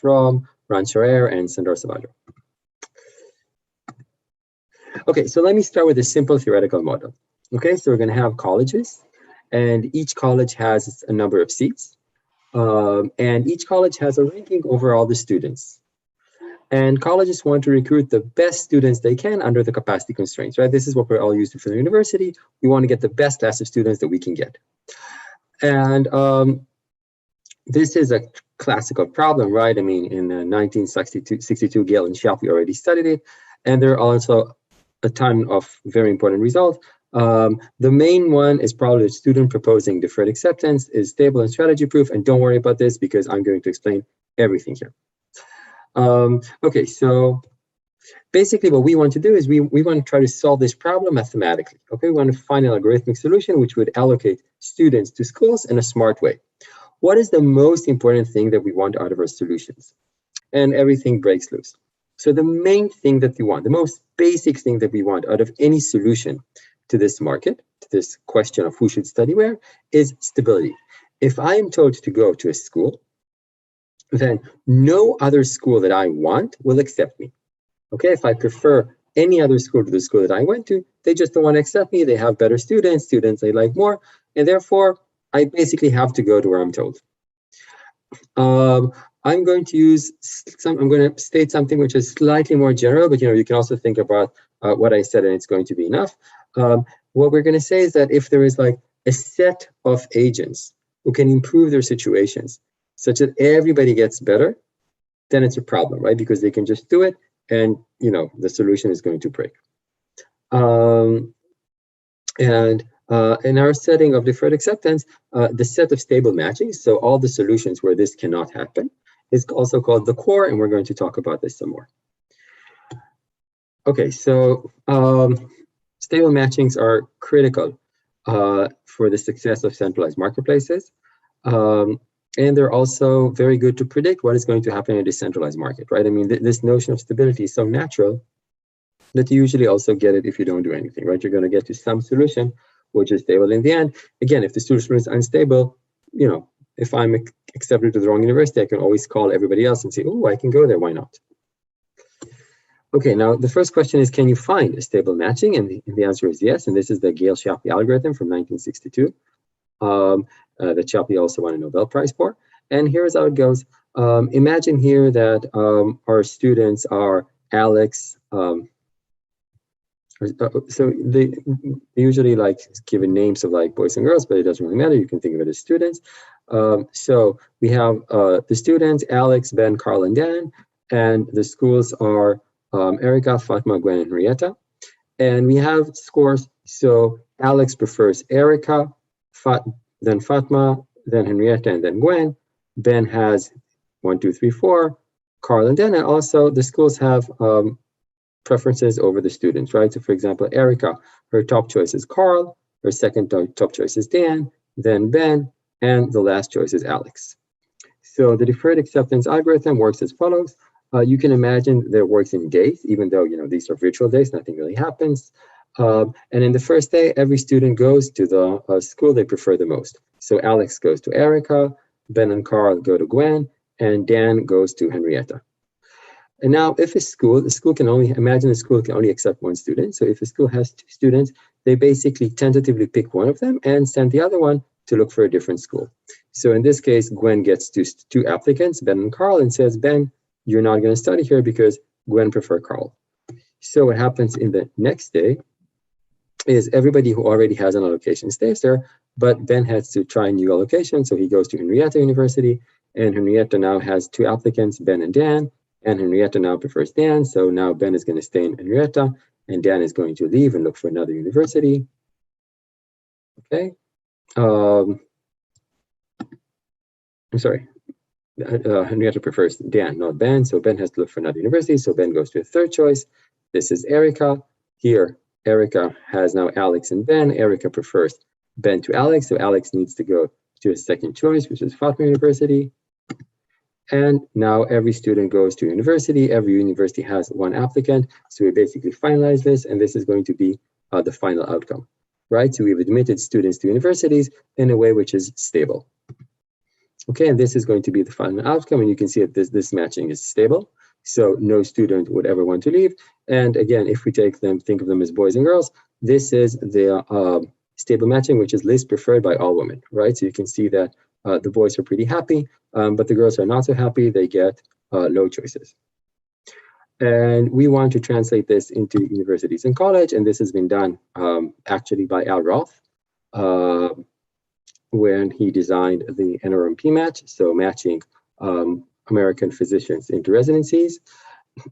from Ran Sharer and Sundar Savadra. Okay, so let me start with a simple theoretical model. Okay, so we're going to have colleges, and each college has a number of seats, and each college has a ranking over all the students. And colleges want to recruit the best students they can under the capacity constraints, right? This is what we're all used to for the university. We want to get the best class of students that we can get. And this is a classical problem, right? I mean, in 1962, Gale and Shapley already studied it. And there are also a ton of very important results. The main one is probably the student proposing deferred acceptance is stable and strategy proof. And don't worry about this because I'm going to explain everything here. Okay, so basically what we want to do is we want to try to solve this problem mathematically. Okay, we want to find an algorithmic solution which would allocate students to schools in a smart way. What is the most important thing that we want out of our solutions? And everything breaks loose. So the main thing that we want, the most basic thing that we want out of any solution to this market, to this question of who should study where, is stability. If I am told to go to a school, then no other school that I want will accept me. Okay, if I prefer any other school to the school that I went to, they just don't want to accept me. They have better students they like more, and therefore I basically have to go to where I'm told. I'm going to state something which is slightly more general, but you can also think about what I said and it's going to be enough. What we're going to say is that if there is like a set of agents who can improve their situations such that everybody gets better, then it's a problem, right? Because they can just do it and the solution is going to break. In our setting of deferred acceptance, the set of stable matching, so all the solutions where this cannot happen, is also called the core, and we're going to talk about this some more. Okay, so stable matchings are critical for the success of centralized marketplaces. And they're also very good to predict what is going to happen in a decentralized market, right? I mean, this notion of stability is so natural that you usually also get it if you don't do anything, right? You're going to get to some solution which is stable in the end. Again, if the solution is unstable, if I'm accepted to the wrong university, I can always call everybody else and say, oh, I can go there, why not? Okay, now the first question is, can you find a stable matching? And the answer is yes, and this is the Gale Shaping Algorithm from 1962. That Shapley also won a Nobel Prize for. And here's how it goes. Imagine here that our students are Alex. So they usually like given names of like boys and girls, but it doesn't really matter. You can think of it as students. So we have the students, Alex, Ben, Carl, and Dan, and the schools are Erica, Fatma, Gwen, and Henrietta. And we have scores. So Alex prefers Erica, then Fatma, then Henrietta, and then Gwen. Ben has 1, 2, 3, 4. Carl and Dan, and also the schools have preferences over the students, right? So for example, Erica, her top choice is Carl, her second top choice is Dan, then Ben, and the last choice is Alex. So the deferred acceptance algorithm works as follows. You can imagine that it works in days, even though these are virtual days, nothing really happens. And in the first day, every student goes to the school they prefer the most. So Alex goes to Erica, Ben and Carl go to Gwen, and Dan goes to Henrietta. And now if the school can only accept one student. So if a school has 2 students, they basically tentatively pick one of them and send the other one to look for a different school. So in this case, Gwen gets 2 applicants, Ben and Carl, and says, Ben, you're not going to study here because Gwen prefers Carl. So what happens in the next day is everybody who already has an allocation stays there, but Ben has to try a new allocation. So he goes to Henrietta University, and Henrietta now has 2 applicants, Ben and Dan, and Henrietta now prefers Dan. So now Ben is going to stay in Henrietta, and Dan is going to leave and look for another university. Okay. I'm sorry. Henrietta prefers Dan, not Ben. So Ben has to look for another university. So Ben goes to a third choice. This is Erica. Here, Erica has now Alex and Ben. Erica prefers Ben to Alex. So Alex needs to go to a second choice, which is Fatma University. And now every student goes to university. Every university has 1 applicant. So we basically finalize this, and this is going to be the final outcome, right? So we've admitted students to universities in a way which is stable. Okay, and this is going to be the final outcome, and you can see that this matching is stable. So no student would ever want to leave. And again, if we think of them as boys and girls, this is the stable matching, which is least preferred by all women, right? So you can see that the boys are pretty happy, but the girls are not so happy. They get low choices. And we want to translate this into universities and college, and this has been done actually by Al Roth when he designed the NRMP match, so matching American physicians into residencies.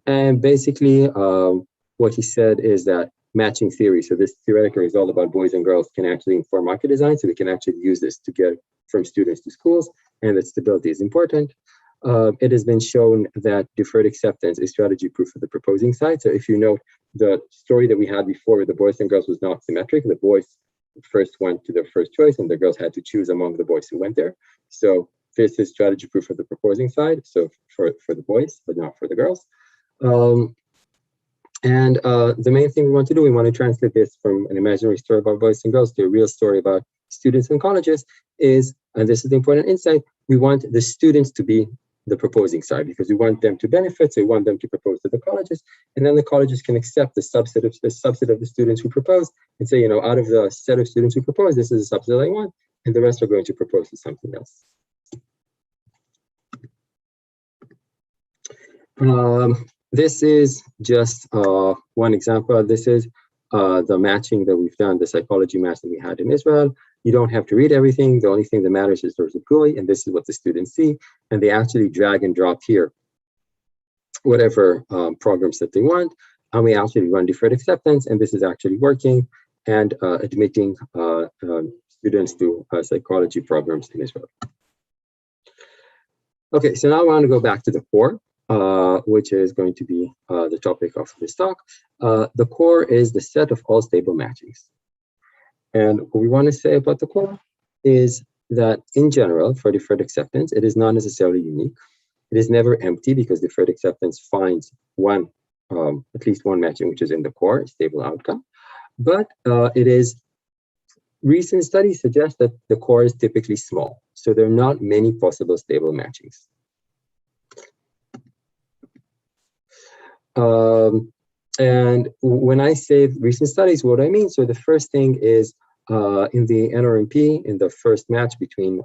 And basically, what he said is that matching theory, so this theoretical result about boys and girls, can actually inform market design, so we can actually use this to get from students to schools, and that stability is important. It has been shown that deferred acceptance is strategy proof for the proposing side. So if you note the story that we had before, where the boys and girls was not symmetric, the boys first went to their first choice and the girls had to choose among the boys who went there. So this is strategy proof for the proposing side, so for the boys, but not for the girls. The main thing we want to do, we want to translate this from an imaginary story about boys and girls to a real story about students and colleges is, and this is the important insight, we want the students to be the proposing side because we want them to benefit, so we want them to propose to the colleges, and then the colleges can accept the subset of the students who propose and say, you know, out of the set of students who propose, this is a subset I want, and the rest are going to propose to something else. This is just one example. This is the matching that we've done, the psychology match that we had in Israel. You don't have to read everything. The only thing that matters is there's a GUI, and this is what the students see. And they actually drag and drop here whatever programs that they want. And we actually run deferred acceptance, and this is actually working and admitting students to psychology programs in Israel. Okay, so now I want to go back to the core, which is going to be the topic of this talk. The core is the set of all stable matchings. And what we want to say about the core is that in general, for deferred acceptance, it is not necessarily unique. It is never empty because deferred acceptance finds one, at least one matching, which is in the core, stable outcome. But recent studies suggest that the core is typically small. So there are not many possible stable matchings. And when I say recent studies, what I mean, so the first thing is in the NRMP, in the first match between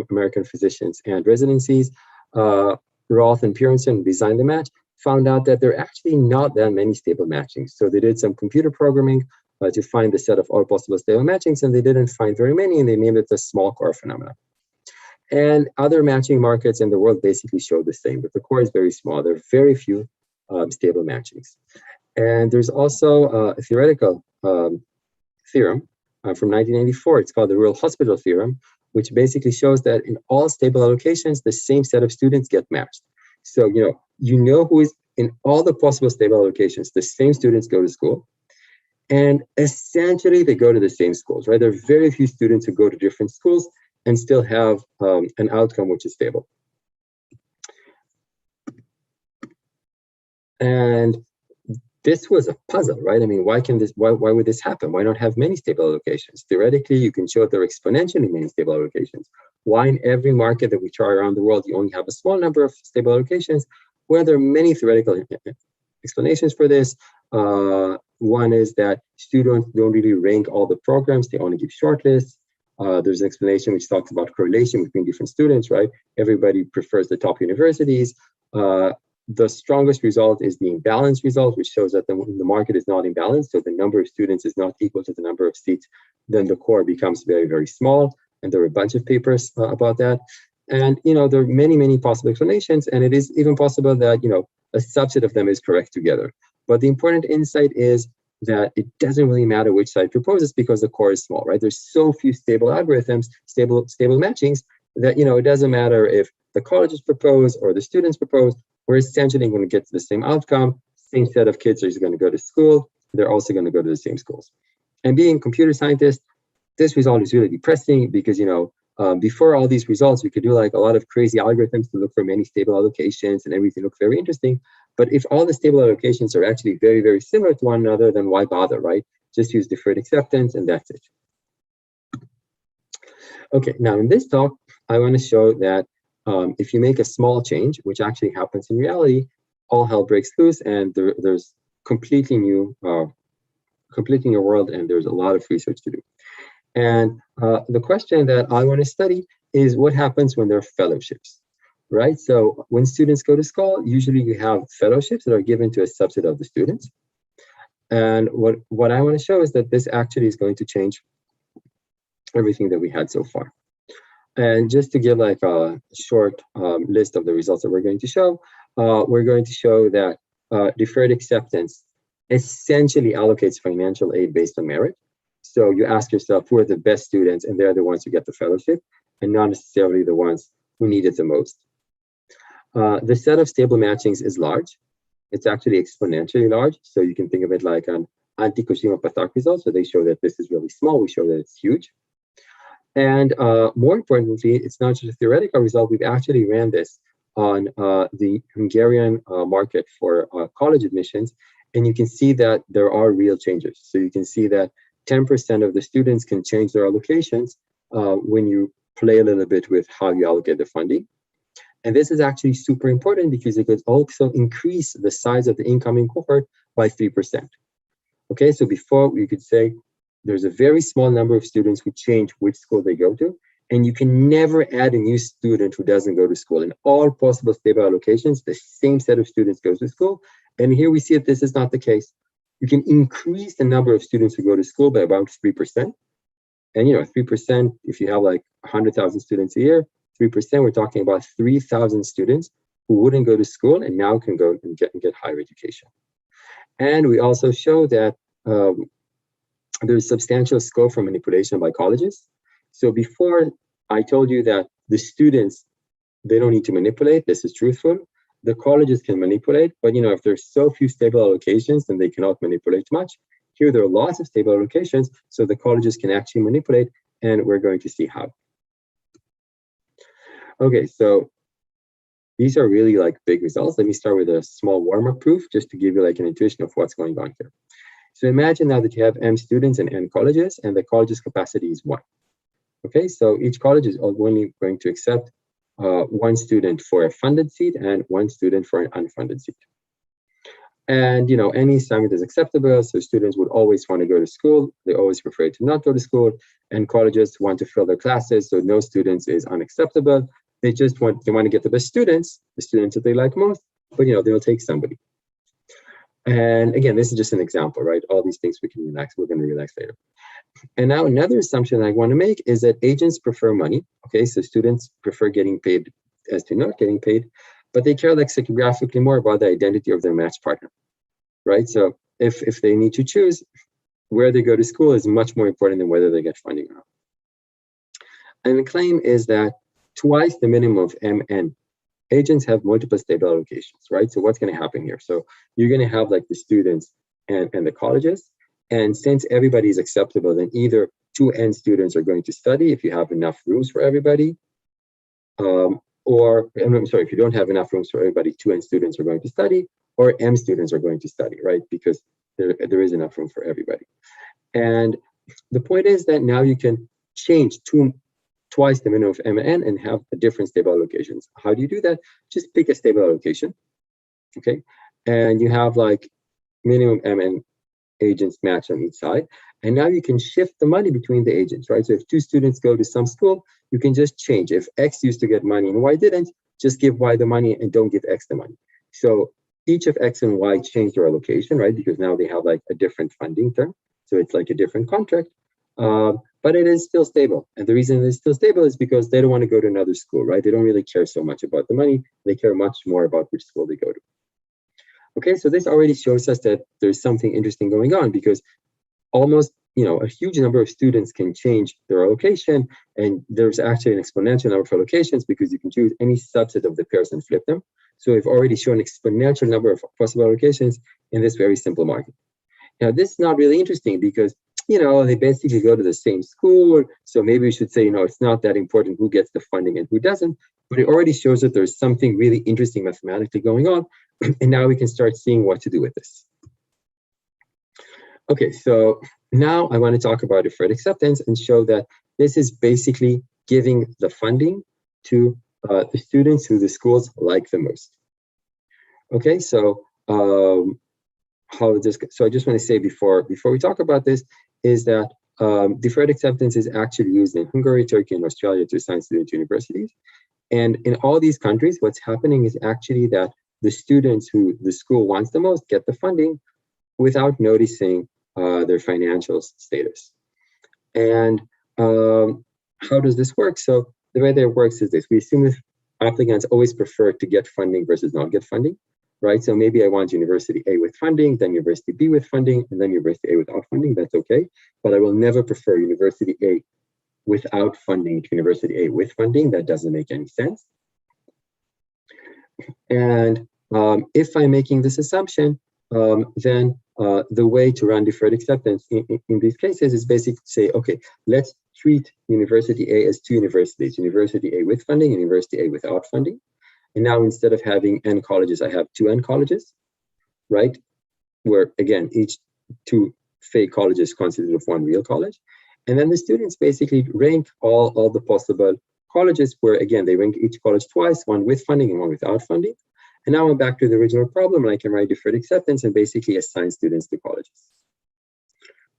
American physicians and residencies, Roth and Purinson designed the match, found out that there are actually not that many stable matchings. So they did some computer programming to find the set of all possible stable matchings, and they didn't find very many, and they named it the small core phenomenon. And other matching markets in the world basically show the same, but the core is very small. There are very few stable matchings. And there's also a theoretical theorem from 1984. It's called the Rural Hospital Theorem, which basically shows that in all stable allocations, the same set of students get matched. So, you know who is in all the possible stable allocations, the same students go to school. And essentially, they go to the same schools, right? There are very few students who go to different schools and still have an outcome which is stable. And this was a puzzle, right? I mean, why would this happen? Why not have many stable allocations? Theoretically, you can show there are exponentially many stable allocations. Why in every market that we try around the world, you only have a small number of stable allocations? Well, there are many theoretical explanations for this. One is that students don't really rank all the programs, they only give shortlists. There's an explanation which talks about correlation between different students, right? Everybody prefers the top universities. The strongest result is the imbalance result, which shows that the market is not imbalanced, so the number of students is not equal to the number of seats, then the core becomes very, very small. And there are a bunch of papers about that. And, there are many, many possible explanations, and it is even possible that, a subset of them is correct together. But the important insight is that it doesn't really matter which side proposes because the core is small, right? There's so few stable algorithms, stable matchings that, it doesn't matter if the colleges propose or the students propose, we're essentially going to get to the same outcome. Same set of kids are going to go to school. They're also going to go to the same schools. And being a computer scientist, this result is really depressing because, before all these results, we could do like a lot of crazy algorithms to look for many stable allocations and everything looked very interesting. But if all the stable allocations are actually very, very similar to one another, then why bother, right? Just use deferred acceptance and that's it. Okay, now in this talk, I want to show that if you make a small change, which actually happens in reality, all hell breaks loose, and there's completely new world, and there's a lot of research to do. And the question that I want to study is what happens when there are fellowships, right? So when students go to school, usually you have fellowships that are given to a subset of the students. And what I want to show is that this actually is going to change everything that we had so far. And just to give like a short list of the results that we're going to show, we're going to show that deferred acceptance essentially allocates financial aid based on merit. So you ask yourself, who are the best students, and they're the ones who get the fellowship, and not necessarily the ones who need it the most. The set of stable matchings is large. It's actually exponentially large. So you can think of it like an anti-Kushima-Pathak result. So they show that this is really small. We show that it's huge. And more importantly, it's not just a theoretical result. We've actually ran this on the Hungarian market for college admissions. And you can see that there are real changes. So you can see that 10% of the students can change their allocations when you play a little bit with how you allocate the funding. And this is actually super important because it could also increase the size of the incoming cohort by 3%. Okay, so before we could say there's a very small number of students who change which school they go to, and you can never add a new student who doesn't go to school. In all possible stable allocations, the same set of students goes to school. And here we see that this is not the case. You can increase the number of students who go to school by about 3%. And 3%, if you have like 100,000 students a year, 3%, we're talking about 3,000 students who wouldn't go to school and now can go and get higher education. And we also show that there's substantial scope for manipulation by colleges. So before I told you that the students, they don't need to manipulate, this is truthful. The colleges can manipulate, but if there's so few stable allocations, then they cannot manipulate much. Here there are lots of stable allocations, so the colleges can actually manipulate, and we're going to see how. Okay, so these are really like big results. Let me start with a small warm-up proof just to give you like an intuition of what's going on here. So imagine now that you have M students and N colleges, and the college's capacity is 1. Okay, so each college is only going to accept 1 student for a funded seat and 1 student for an unfunded seat. And any assignment is acceptable, so students would always want to go to school. They always prefer to not go to school, and colleges want to fill their classes, so no students is unacceptable. They want to get the best students, the students that they like most, but they'll take somebody. And again, this is just an example, right? All these things we can relax, we're going to relax later. And now another assumption I want to make is that agents prefer money. Okay, so students prefer getting paid as to not getting paid, but they care lexicographically more about the identity of their match partner, right? So if they need to choose, where they go to school is much more important than whether they get funding or not. And the claim is that twice the minimum of MN agents have multiple stable allocations, right? So what's going to happen here? So you're going to have like the students and the colleges. And since everybody is acceptable, then either 2 N students are going to study if you have enough rooms for everybody. Or, I'm sorry, if you don't have enough rooms for everybody, 2 N students are going to study, or M students are going to study, right? Because there is enough room for everybody. And the point is that now you can change twice the minimum of MN and have a different stable allocations. How do you do that? Just pick a stable allocation, okay? And you have like minimum MN agents match on each side. And now you can shift the money between the agents, right? So if 2 students go to some school, you can just change. If X used to get money and Y didn't, just give Y the money and don't give X the money. So each of X and Y change their allocation, right? Because now they have like a different funding term. So it's like a different contract, but it is still stable. And the reason it's still stable is because they don't want to go to another school, right? They don't really care so much about the money. They care much more about which school they go to. Okay, so this already shows us that there's something interesting going on because almost, a huge number of students can change their allocation, and there's actually an exponential number of allocations because you can choose any subset of the pairs and flip them. So we've already shown exponential number of possible allocations in this very simple market. Now, this is not really interesting because, they basically go to the same school. So maybe we should say, it's not that important who gets the funding and who doesn't, but it already shows that there's something really interesting mathematically going on. And now we can start seeing what to do with this. Okay, so now I want to talk about deferred acceptance and show that this is basically giving the funding to the students who the schools like the most. Okay, so how this? So I just want to say before we talk about this is that deferred acceptance is actually used in Hungary, Turkey, and Australia to assign students to universities. And in all these countries, what's happening is actually that the students who the school wants the most get the funding without noticing their financial status. And how does this work? So the way that it works is this. We assume that applicants always prefer to get funding versus not get funding, right? So maybe I want University A with funding, then University B with funding, and then University A without funding. That's okay. But I will never prefer University A without funding to University A with funding. That doesn't make any sense. And if I'm making this assumption, then the way to run deferred acceptance in these cases is basically to say, okay, let's treat University A as two universities, University A with funding and University A without funding. And now instead of having N colleges, I have 2 N colleges, right? Where again, each 2 fake colleges consisted of 1 real college. And then the students basically rank all the possible colleges where, again, they rank each college twice, 1 with funding and 1 without funding. And now I'm back to the original problem, and I can write deferred acceptance and basically assign students to colleges.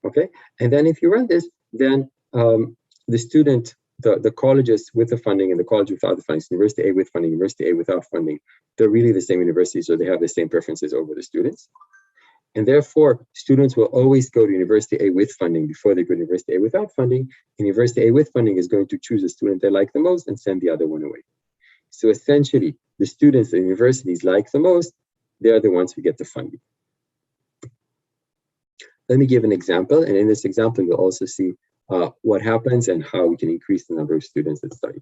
Okay, and then if you run this, then the student, the colleges with the funding and the college without the funding, University A with funding, University A without funding, they're really the same university, so they have the same preferences over the students. And therefore, students will always go to University A with funding before they go to University A without funding. And University A with funding is going to choose a student they like the most and send the other one away. So essentially, the students that universities like the most, they're the ones who get the funding. Let me give an example. And in this example, you'll also see what happens and how we can increase the number of students that study.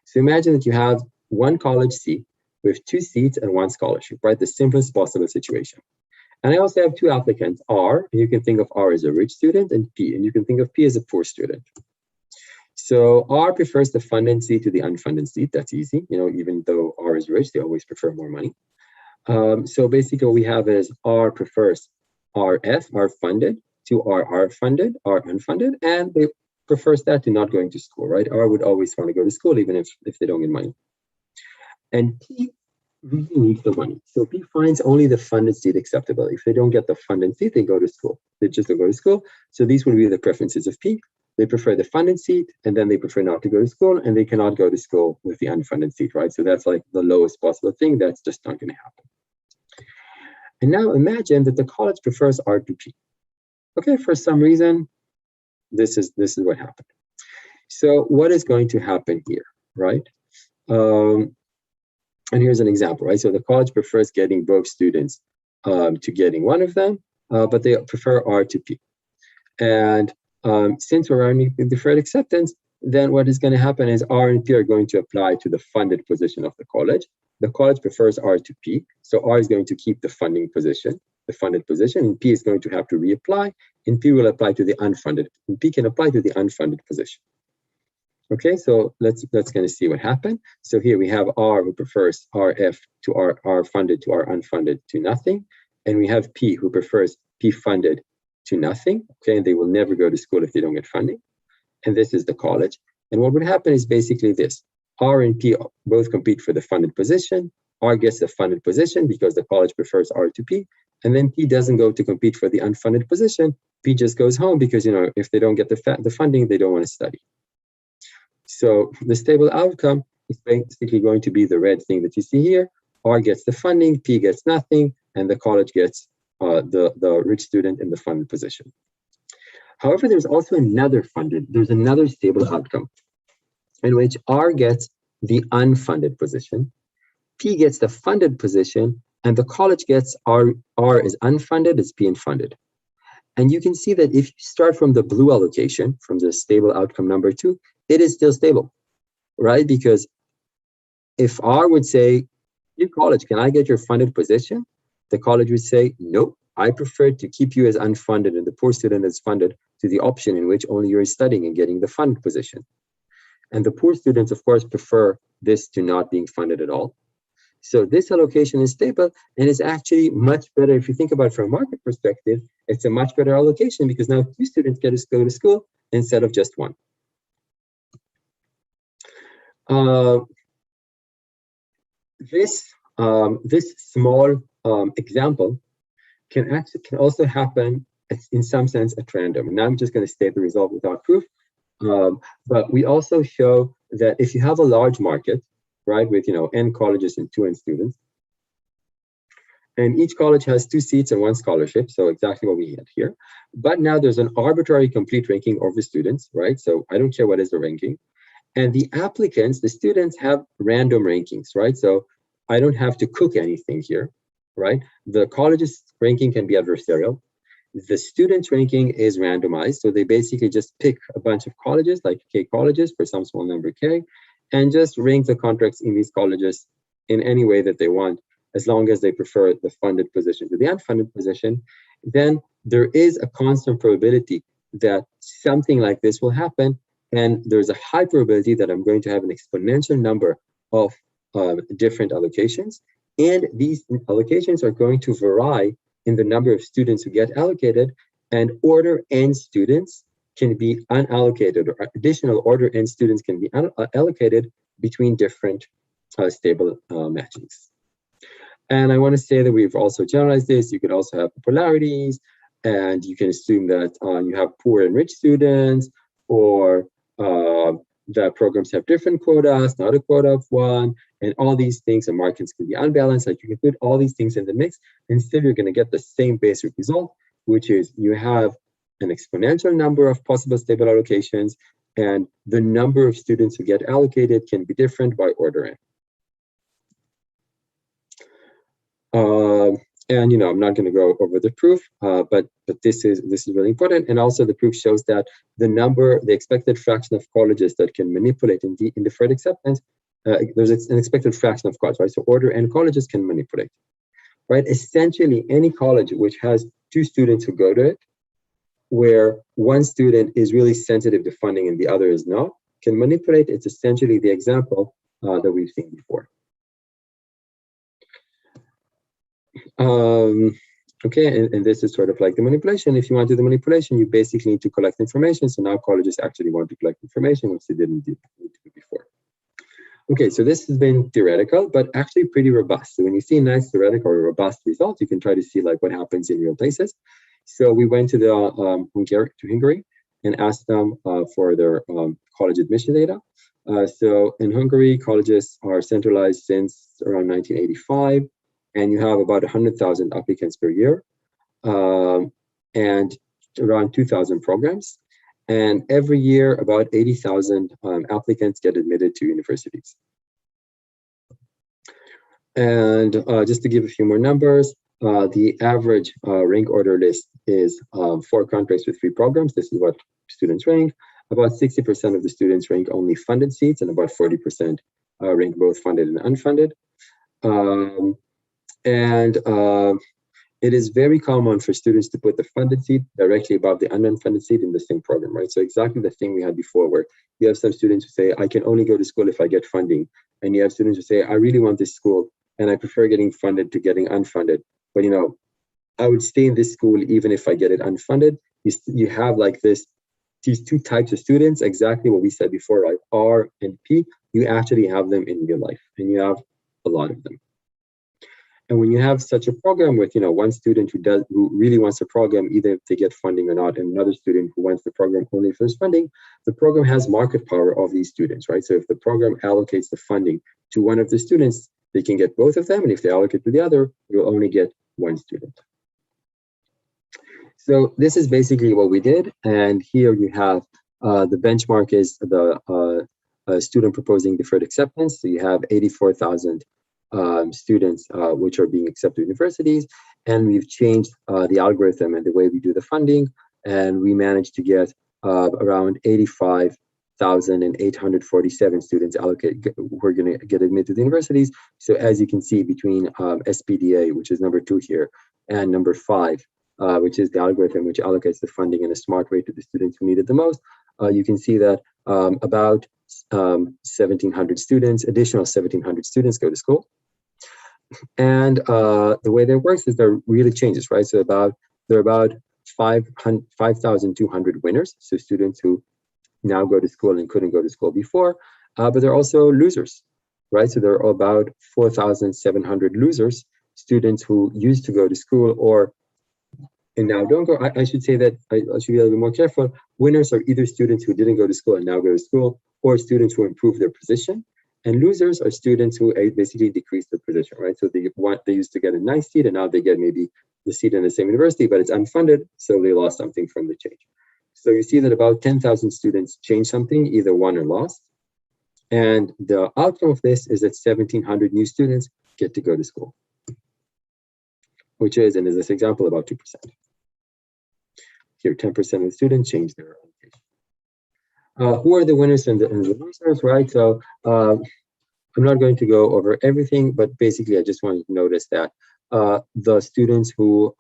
So imagine that you have 1 college C with 2 seats and 1 scholarship, right? The simplest possible situation. And I also have 2 applicants, R, and you can think of R as a rich student, and P, and you can think of P as a poor student. So R prefers the funded seat to the unfunded seat. That's easy. You know, even though R is rich, they always prefer more money. So basically what we have is R prefers RF, R funded, to R funded, R unfunded, and they prefers that to not going to school, right? R would always want to go to school even if they don't get money. And P really needs the money. So P finds only the funded seat acceptable. If they don't get the funded seat, they go to school. They just don't go to school. So these would be the preferences of P. They prefer the funded seat, and then they prefer not to go to school, and they cannot go to school with the unfunded seat, right? So that's like the lowest possible thing. That's just not going to happen. And now imagine that the college prefers R to P. Okay, for some reason, this is what happened. So what is going to happen here, right? And here's an example, right? So the college prefers getting both students to getting one of them, but they prefer R to P. And since we're running deferred acceptance, then what is going to happen is R and P are going to apply to the funded position of the college. The college prefers R to P, so R is going to keep the funding position, the funded position, and P is going to have to reapply, and P will apply to the unfunded, and P can apply to the unfunded position. Okay, so let's kind of see what happened. So here we have R who prefers RF to R funded to R unfunded to nothing, and we have P who prefers P funded to nothing. Okay, and they will never go to school if they don't get funding. And this is the college. And what would happen is basically this: R and P both compete for the funded position. R gets the funded position because the college prefers R to P, and then P doesn't go to compete for the unfunded position. P just goes home because, you know, if they don't get the funding, they don't want to study. So the stable outcome is basically going to be the red thing that you see here. R gets the funding, P gets nothing, and the college gets the rich student in the funded position. However, there's also another stable outcome in which R gets the unfunded position, P gets the funded position, and the college gets R is unfunded, it's P unfunded. And you can see that if you start from the blue allocation, from the stable outcome number 2, it is still stable, right? Because if R would say, "Dear college, can I get your funded position?" The college would say, "No, I prefer to keep you as unfunded and the poor student as funded to the option in which only you're studying and getting the funded position." And the poor students, of course, prefer this to not being funded at all. So this allocation is stable and is actually much better. If you think about it from a market perspective, it's a much better allocation because now 2 students get to go to school instead of just 1. Uh, this small example can also happen in some sense at random. And I'm just going to state the result without proof. But we also show that if you have a large market, right, with n colleges and 2n students, and each college has 2 seats and 1 scholarship, so exactly what we had here. But now there's an arbitrary complete ranking of the students, right? So I don't care what is the ranking. And the applicants, the students, have random rankings, right? So I don't have to cook anything here, right? The college's ranking can be adversarial. The students' ranking is randomized. So they basically just pick a bunch of colleges, like K colleges for some small number K, and just rank the contracts in these colleges in any way that they want, as long as they prefer the funded position to the unfunded position. Then there is a constant probability that something like this will happen. And there's a high probability that I'm going to have an exponential number of different allocations. And these allocations are going to vary in the number of students who get allocated, and order n students can be unallocated, or additional order n students can be allocated between different stable matchings. And I want to say that we've also generalized this. You could also have polarities, and you can assume that you have poor and rich students, or that programs have different quotas, not a quota of 1, and all these things, and markets can be unbalanced. Like, you can put all these things in the mix, and still you're going to get the same basic result, which is you have an exponential number of possible stable allocations, and the number of students who get allocated can be different by order n. And I'm not going to go over the proof, but this is really important. And also the proof shows that the expected fraction of colleges that can manipulate in deferred acceptance, there's an expected fraction of colleges, right? So order n colleges can manipulate, right? Essentially, any college which has 2 students who go to it, where one student is really sensitive to funding and the other is not, can manipulate. It's essentially the example that we've seen before. Okay, and this is sort of like the manipulation. If you want to do the manipulation, you basically need to collect information. So now colleges actually want to collect information, which they didn't do before. Okay, so this has been theoretical, but actually pretty robust. So when you see nice theoretical or robust results, you can try to see like what happens in real places. So we went to the Hungary and asked them for their college admission data. So in Hungary, colleges are centralized since around 1985. And you have about 100,000 applicants per year, and around 2,000 programs. And every year, about 80,000 applicants get admitted to universities. And just to give a few more numbers, the average rank order list is 4 contracts with 3 programs. This is what students rank. About 60% of the students rank only funded seats, and about 40% rank both funded and unfunded. It is very common for students to put the funded seat directly above the unfunded seat in the same program, right? So exactly the thing we had before, where you have some students who say, I can only go to school if I get funding. And you have students who say, I really want this school, and I prefer getting funded to getting unfunded. But, I would stay in this school even if I get it unfunded. You have like these 2 types of students, exactly what we said before, right? R and P, you actually have them in real life, and you have a lot of them. And when you have such a program with, one student who really wants a program, either if they get funding or not, and another student who wants the program only for funding, the program has market power of these students, right? So if the program allocates the funding to one of the students, they can get both of them. And if they allocate to the other, you'll only get one student. So this is basically what we did. And here you have the benchmark is the student proposing deferred acceptance. So you have 84,000 students which are being accepted to universities, and we've changed the algorithm and the way we do the funding, and we managed to get around 85,847 students allocated who are going to get admitted to the universities. So as you can see, between SPDA, which is number 2 here, and number 5, which is the algorithm which allocates the funding in a smart way to the students who need it the most, you can see that about 1,700 students, additional 1,700 students go to school. And the way that works is there really changes, right? So there are about 5,200 winners, so students who now go to school and couldn't go to school before. but there are also losers, right? So there are about 4,700 losers, students who used to go to school and now don't go. I should say that I should be a little bit more careful. Winners are either students who didn't go to school and now go to school, or students who improve their position. And losers are students who basically decrease their position, right? So they used to get a nice seat and now they get maybe the seat in the same university, but it's unfunded, so they lost something from the change. So you see that about 10,000 students changed something, either won or lost. And the outcome of this is that 1,700 new students get to go to school, which is, and in this example, about 2%. Here, 10% of the students change their allocation. Who are the winners and the losers, right? So I'm not going to go over everything, but basically I just want you to notice that the students who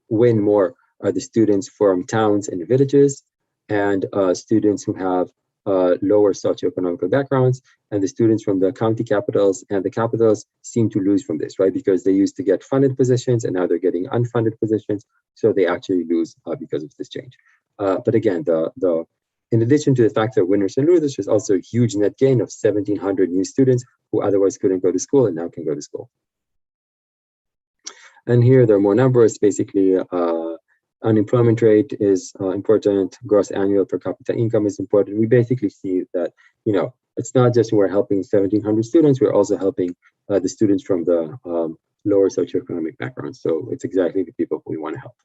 win more are the students from towns and villages, and students who have lower socioeconomic backgrounds, and the students from the county capitals and the capitals seem to lose from this, right? Because they used to get funded positions and now they're getting unfunded positions, so they actually lose because of this change. But again, in addition to the fact that winners and losers, there's also a huge net gain of 1,700 new students who otherwise couldn't go to school and now can go to school. And here there are more numbers. Basically, unemployment rate is important. Gross annual per capita income is important. We basically see that, you know, it's not just we're helping 1,700 students, we're also helping the students from the lower socioeconomic backgrounds. So it's exactly the people we want to help.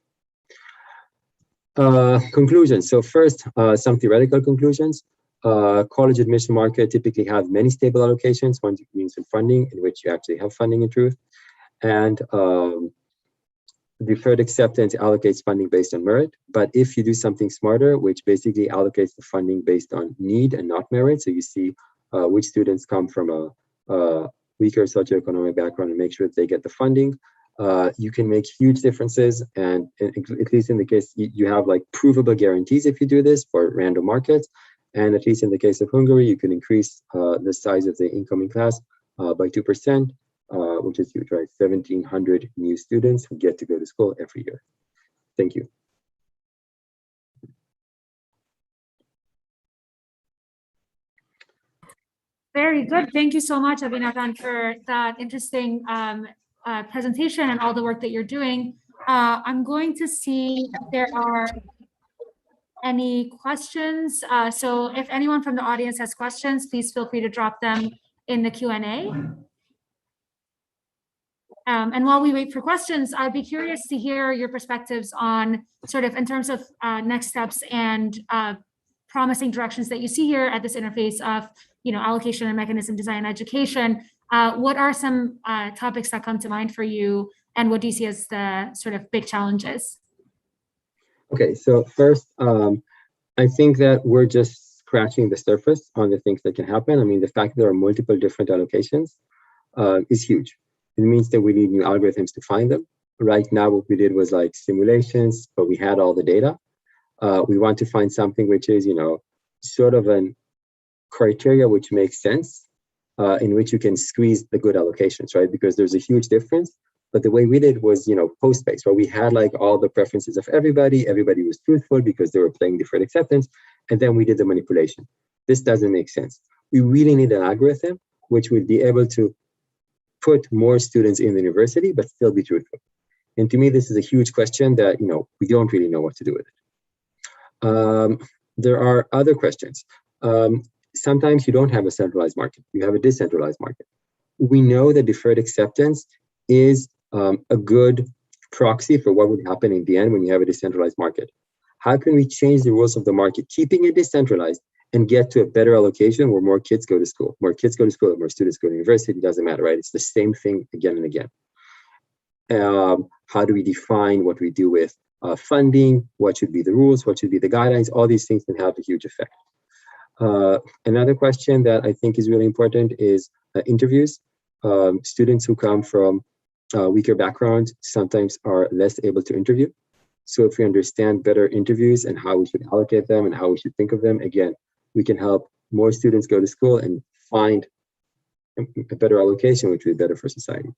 Conclusions. So first, some theoretical conclusions. College admission market typically have many stable allocations. One means in funding, in which you actually have funding in truth. And deferred acceptance allocates funding based on merit. But if you do something smarter, which basically allocates the funding based on need and not merit, so you see which students come from a weaker socioeconomic background and make sure that they get the funding, you can make huge differences. And at least in the case, you have like provable guarantees if you do this for random markets. And at least in the case of Hungary, you can increase the size of the incoming class by 2%. Which is huge, right? 1,700 new students who get to go to school every year. Thank you. Very good. Thank you so much, Avinatan, for that interesting presentation and all the work that you're doing. I'm going to see if there are any questions. So if anyone from the audience has questions, please feel free to drop them in the Q&A. And while we wait for questions, I'd be curious to hear your perspectives on sort of in terms of next steps and promising directions that you see here at this interface of, you know, allocation and mechanism design education. What are some topics that come to mind for you, and what do you see as the sort of big challenges? Okay, so first, I think that we're just scratching the surface on the things that can happen. I mean, the fact that there are multiple different allocations is huge. It means that we need new algorithms to find them. Right now, what we did was like simulations, but we had all the data. We want to find something which is, you know, sort of an criteria which makes sense, in which you can squeeze the good allocations, right? Because there's a huge difference. But the way we did was, you know, post-based, where we had like all the preferences of everybody. Everybody was truthful because they were playing deferred acceptance. And then we did the manipulation. This doesn't make sense. We really need an algorithm which would be able to put more students in the university, but still be truthful. And to me, this is a huge question that, you know, we don't really know what to do with it. There are other questions. Sometimes you don't have a centralized market. You have a decentralized market. We know that deferred acceptance is a good proxy for what would happen in the end when you have a decentralized market. How can we change the rules of the market, keeping it decentralized, and get to a better allocation where more kids go to school? More kids go to school, more students go to university, it doesn't matter, right? It's the same thing again and again. How do we define what we do with funding? What should be the rules? What should be the guidelines? All these things can have a huge effect. Another question that I think is really important is interviews. Students who come from weaker backgrounds sometimes are less able to interview. So if we understand better interviews and how we should allocate them and how we should think of them, again, we can help more students go to school and find a better allocation, which would be better for society.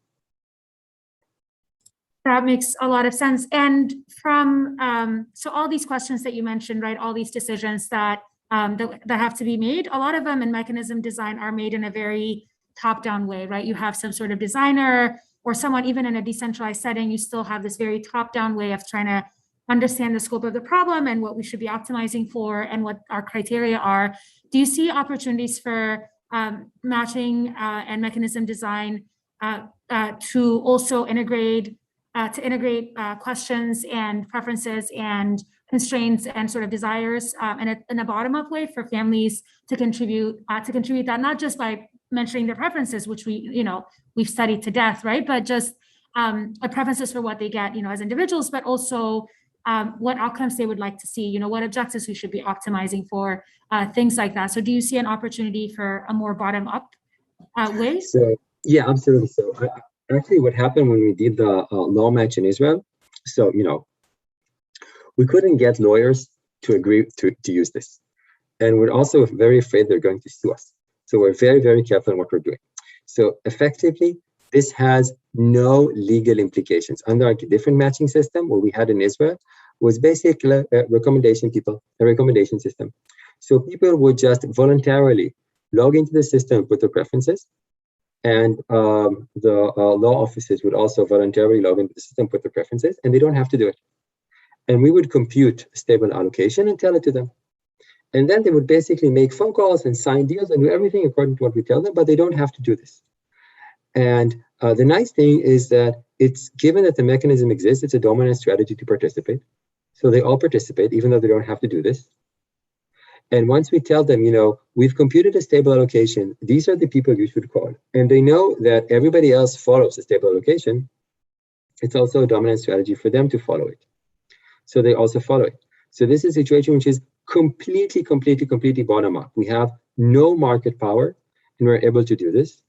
That makes a lot of sense. And from, so all these questions that you mentioned, right, all these decisions that that have to be made. A lot of them in mechanism design are made in a very top-down way, right? You have some sort of designer or someone, even in a decentralized setting, you still have this very top-down way of trying to understand the scope of the problem and what we should be optimizing for and what our criteria are. Do you see opportunities for matching and mechanism design to also integrate questions and preferences and constraints and sort of desires in a bottom-up way for families to contribute that, not just by mentioning their preferences, which we've studied to death, right? But just preferences for what they get, as individuals, but also what outcomes they would like to see, what objectives we should be optimizing for, things like that. So do you see an opportunity for a more bottom-up way? So, yeah, absolutely. So actually what happened when we did the law match in Israel, so, we couldn't get lawyers to agree to use this. And we're also very afraid they're going to sue us. So we're very, very careful in what we're doing. So effectively, this has no legal implications. Under a different matching system, what we had in Israel was basically a recommendation system. So people would just voluntarily log into the system and put their preferences. And the law offices would also voluntarily log into the system, put their preferences, and they don't have to do it. And we would compute stable allocation and tell it to them. And then they would basically make phone calls and sign deals and do everything according to what we tell them, but they don't have to do this. And the nice thing is that it's given that the mechanism exists, it's a dominant strategy to participate. So they all participate, even though they don't have to do this. And once we tell them, we've computed a stable allocation, these are the people you should call. And they know that everybody else follows the stable allocation. It's also a dominant strategy for them to follow it. So they also follow it. So this is a situation which is completely bottom up. We have no market power and we're able to do this.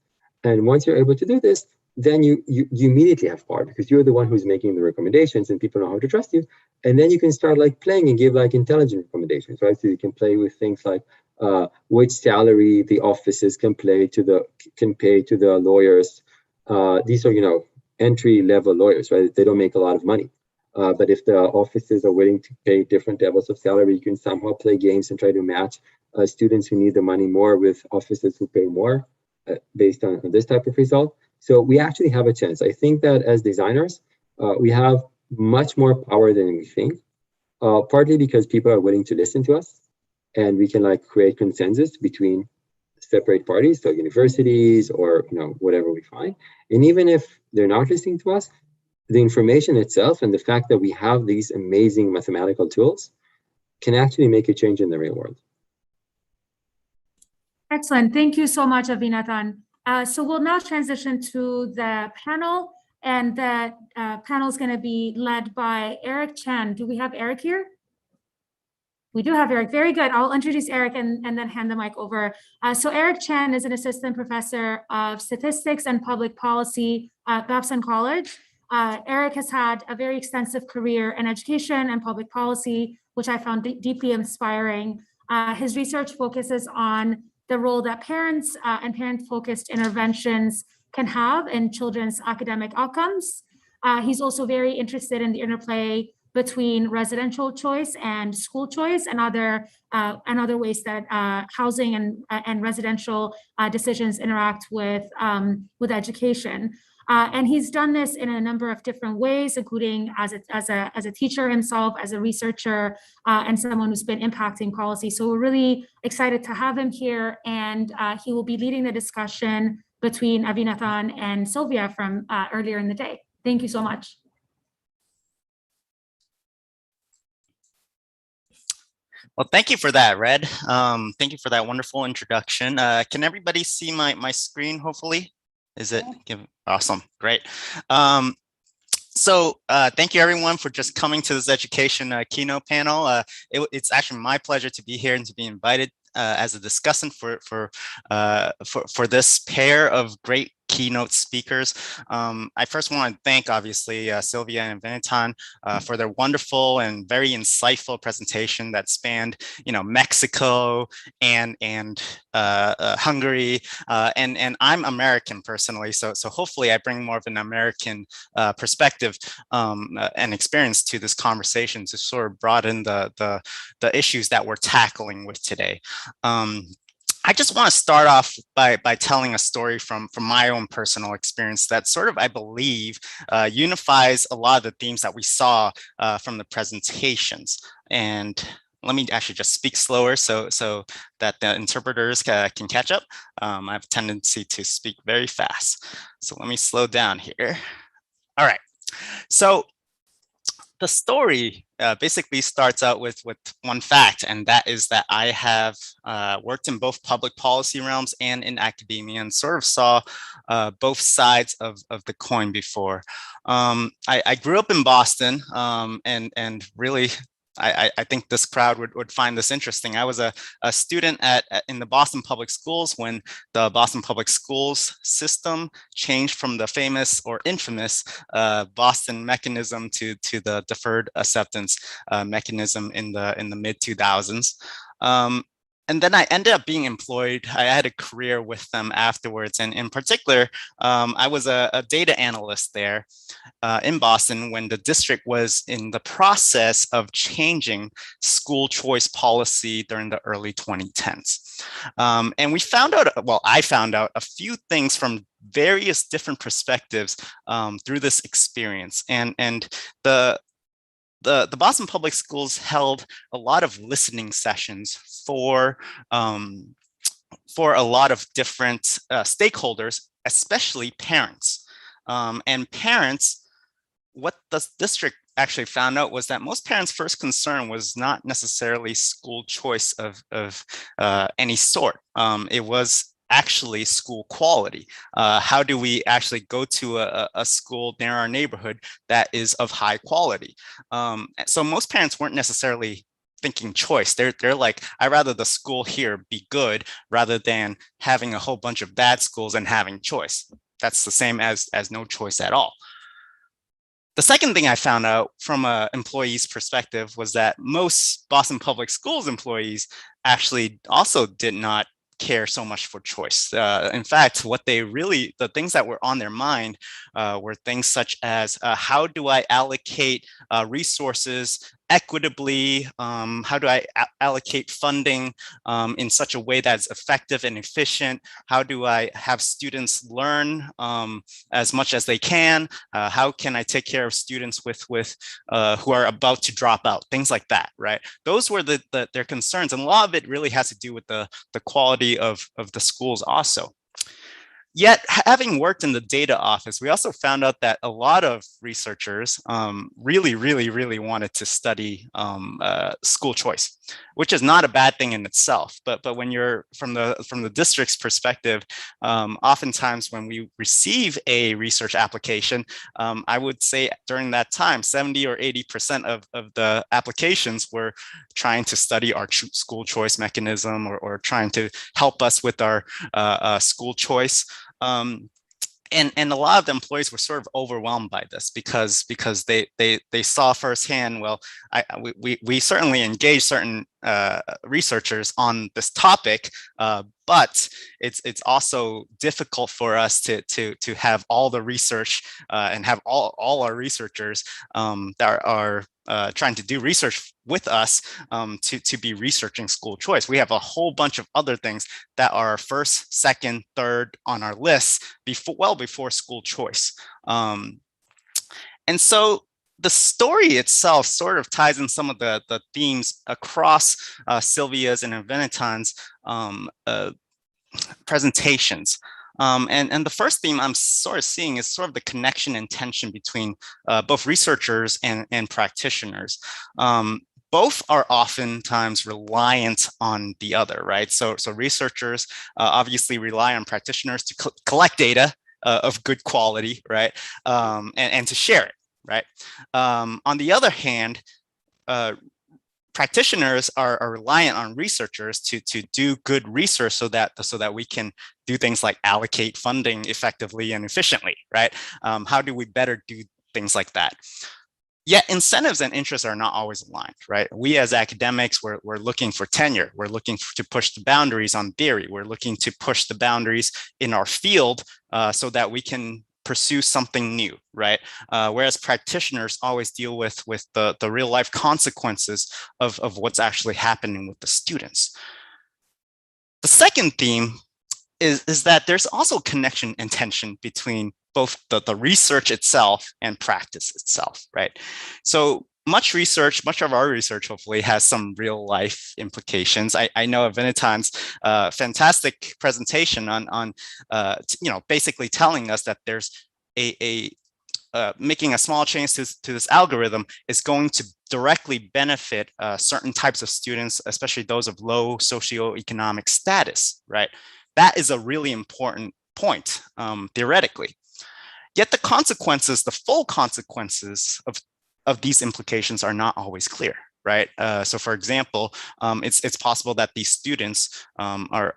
And once you're able to do this, then you immediately have power because you're the one who's making the recommendations and people know how to trust you. And then you can start playing and give intelligent recommendations, right? So you can play with things like which salary the offices can pay to the lawyers. These are, entry level lawyers, right? They don't make a lot of money. But if the offices are willing to pay different levels of salary, you can somehow play games and try to match students who need the money more with offices who pay more based on this type of result. So we actually have a chance. I think that as designers, we have much more power than we think, partly because people are willing to listen to us and we can create consensus between separate parties, so universities or whatever we find. And even if they're not listening to us, the information itself and the fact that we have these amazing mathematical tools can actually make a change in the real world. Excellent. Thank you so much, Avinatan. So we'll now transition to the panel, and the panel is going to be led by Eric Chen. Do we have Eric here? We do have Eric. Very good. I'll introduce Eric and then hand the mic over. So Eric Chen is an assistant professor of statistics and public policy at Babson College. Eric has had a very extensive career in education and public policy, which I found deeply inspiring. His research focuses on the role that parents and parent-focused interventions can have in children's academic outcomes. He's also very interested in the interplay between residential choice and school choice and other ways that housing and residential decisions interact with education. And he's done this in a number of different ways, including as a teacher himself, as a researcher, and someone who's been impacting policy. So we're really excited to have him here, and he will be leading the discussion between Avinatan and Sylvia from earlier in the day. Thank you so much. Well, thank you for that, Red. Thank you for that wonderful introduction. Can everybody see my screen, hopefully? Is it awesome? Great. So thank you everyone for just coming to this education keynote panel. It's actually my pleasure to be here and to be invited as a discussant for this pair of great keynote speakers. I first want to thank, obviously, Sylvia and Avinatan for their wonderful and very insightful presentation that spanned, Mexico and Hungary, and I'm American personally, so hopefully I bring more of an American perspective and experience to this conversation to sort of broaden the issues that we're tackling with today. I just want to start off by telling a story from my own personal experience that sort of, I believe, unifies a lot of the themes that we saw from the presentations. And let me actually just speak slower so that the interpreters can catch up. I have a tendency to speak very fast. So let me slow down here. All right. So the story basically starts out with one fact, and that is that I have worked in both public policy realms and in academia, and sort of saw both sides of the coin before. I grew up in Boston, and really, I think this crowd would find this interesting. I was a student in the Boston Public Schools when the Boston Public Schools system changed from the famous or infamous Boston mechanism to the deferred acceptance mechanism in the mid 2000s. And then I ended up being employed. I had a career with them afterwards. And in particular, I was a data analyst there in Boston when the district was in the process of changing school choice policy during the early 2010s. And we found out, well, I found out a few things from various different perspectives through this experience. And the Boston Public Schools held a lot of listening sessions for a lot of different stakeholders, especially parents. And parents, what the district actually found out was that most parents' first concern was not necessarily school choice of any sort. It was actually school quality. How do we actually go to a school near our neighborhood that is of high quality? So most parents weren't necessarily thinking choice. They're like, I'd rather the school here be good rather than having a whole bunch of bad schools and having choice. That's the same as no choice at all. The second thing I found out from an employee's perspective was that most Boston Public Schools employees actually also did not care so much for choice. In fact, the things that were on their mind were things such as how do I allocate resources equitably? How do I allocate funding in such a way that's effective and efficient? How do I have students learn as much as they can? How can I take care of students with who are about to drop out? Things like that, right? Those were their concerns, and a lot of it really has to do with the quality of the schools also. Yet, having worked in the data office, we also found out that a lot of researchers really wanted to study school choice, which is not a bad thing in itself. But when you're from the district's perspective, oftentimes when we receive a research application, I would say during that time, 70 or 80% of the applications were trying to study our school choice mechanism or trying to help us with our school choice. And a lot of the employees were sort of overwhelmed by this because they saw firsthand, well, we certainly engage certain researchers on this topic, but it's also difficult for us to have all the research and have all our researchers that are trying to do research with us to be researching school choice. We have a whole bunch of other things that are first, second, third on our list before school choice. And so the story itself sort of ties in some of the themes across Sylvia's and Avinatan's presentations. And the first theme I'm sort of seeing is sort of the connection and tension between both researchers and practitioners. Both are oftentimes reliant on the other, right? So researchers obviously rely on practitioners to collect data of good quality, right? And to share it, right? On the other hand, practitioners are reliant on researchers to do good research so that we can do things like allocate funding effectively and efficiently, right? How do we better do things like that? Yet incentives and interests are not always aligned, right? We as academics, we're looking for tenure. We're looking to push the boundaries on theory. We're looking to push the boundaries in our field so that we can pursue something new, right? Whereas practitioners always deal with the real life consequences of what's actually happening with the students. The second theme is that there's also connection and tension between both the research itself and practice itself, right? So much of our research hopefully has some real life implications. I know Avinatan's fantastic presentation on basically telling us that there's making a small change to this algorithm is going to directly benefit certain types of students, especially those of low socioeconomic status, right? That is a really important point, theoretically. Yet the consequences, the full consequences of these implications are not always clear, right? So for example, it's possible that these students are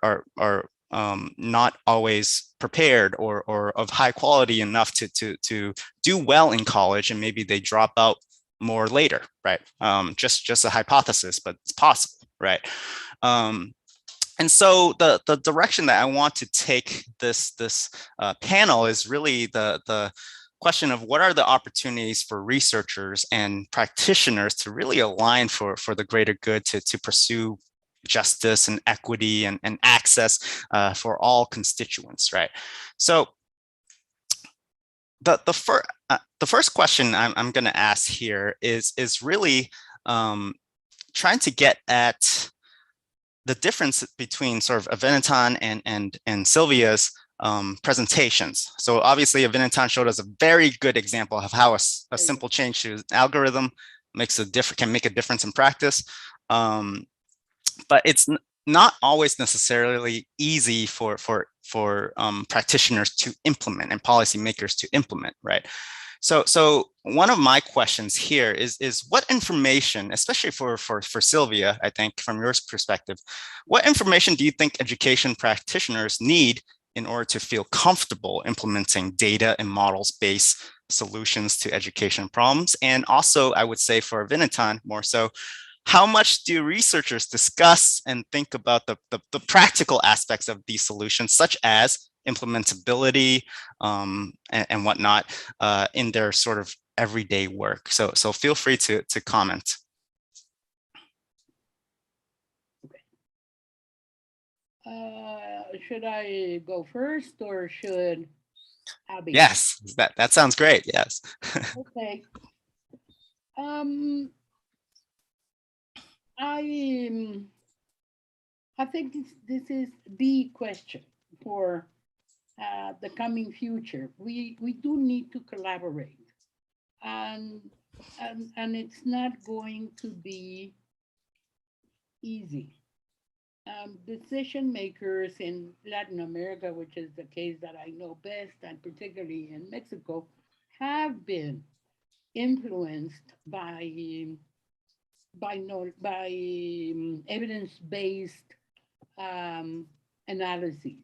not always prepared or of high quality enough to do well in college, and maybe they drop out more later, right? Just a hypothesis, but it's possible, right? And so the direction that I want to take this panel is really the question of what are the opportunities for researchers and practitioners to really align for the greater good to pursue justice and equity and access for all constituents, right? So the first question I'm going to ask here is really trying to get at the difference between sort of Avinatan and Sylvia's presentations. So obviously Avinatan showed us a very good example of how a simple change to an algorithm can make a difference in practice. But it's not always necessarily easy for practitioners to implement and policymakers to implement, right? So one of my questions here is what information, especially for Sylvia, I think from your perspective, what information do you think education practitioners need in order to feel comfortable implementing data and models-based solutions to education problems? And also, I would say for Avinatan more so, how much do researchers discuss and think about the practical aspects of these solutions, such as implementability and whatnot in their sort of everyday work? So feel free to comment. Should I go first or should Abby? Yes, that sounds great. Yes. Okay. I think this is the question for the coming future. We do need to collaborate, and it's not going to be easy. Decision makers in Latin America, which is the case that I know best, and particularly in Mexico, have been influenced by evidence-based analyses.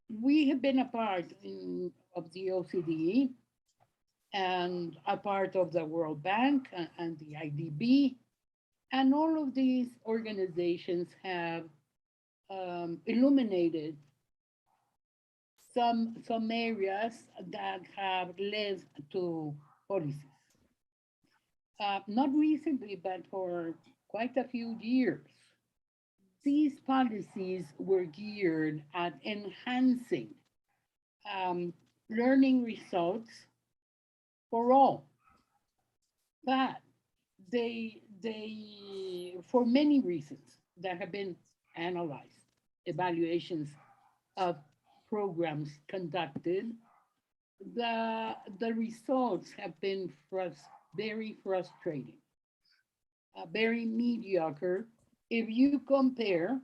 We have been a part of the OCDE and a part of the World Bank and the IDB. And all of these organizations have illuminated some areas that have led to policies. Not recently, but for quite a few years, these policies were geared at enhancing learning results for all. But they for many reasons that have been analyzed, evaluations of programs conducted, the results have been very frustrating, very mediocre. If you compare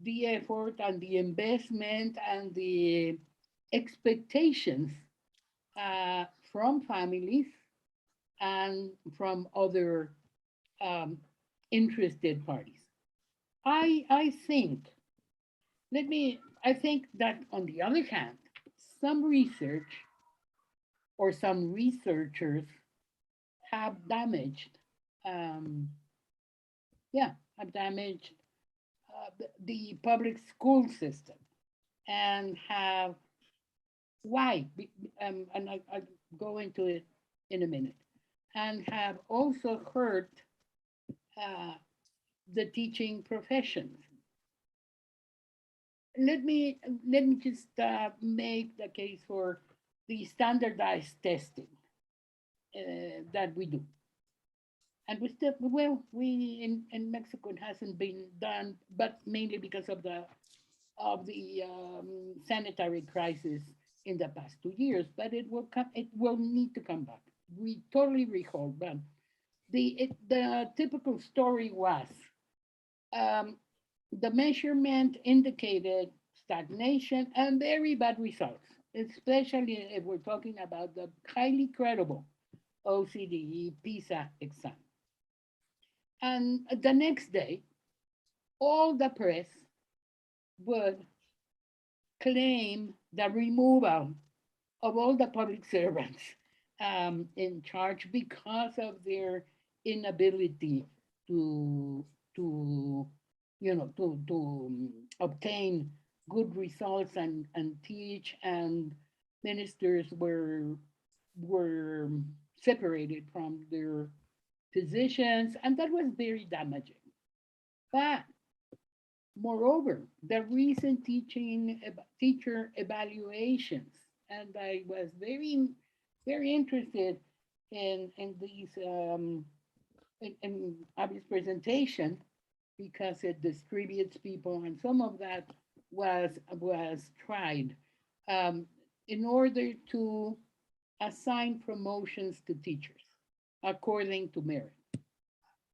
the effort and the investment and the expectations from families and from other interested parties. I think that on the other hand, some research or some researchers have damaged, the public school system, and have why, and I'll go into it in a minute, and have also hurt the teaching profession. Let me just make the case for the standardized testing that we do. And we in Mexico, it hasn't been done, but mainly because of the sanitary crisis in the past 2 years. But it will need to come back. We totally recall, but the typical story was the measurement indicated stagnation and very bad results, especially if we're talking about the highly credible OCDE PISA exam. And the next day, all the press would claim the removal of all the public servants in charge because of their inability to obtain good results and teach, and ministers were separated from their positions, and that was very damaging. But moreover, the recent teacher evaluations, and I was very, very interested in these in Avi's presentation, because it distributes people, and some of that was tried in order to assign promotions to teachers according to merit.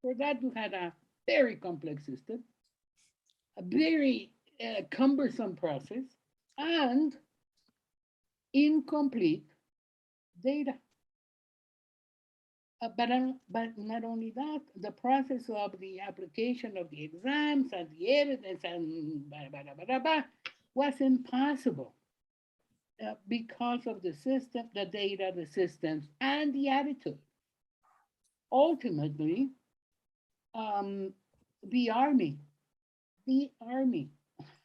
For that, we had a very complex system, a very cumbersome process, and incomplete data. But not only that, the process of the application of the exams and the evidence and was impossible because of the system, the data, the systems, and the attitude. Ultimately, the army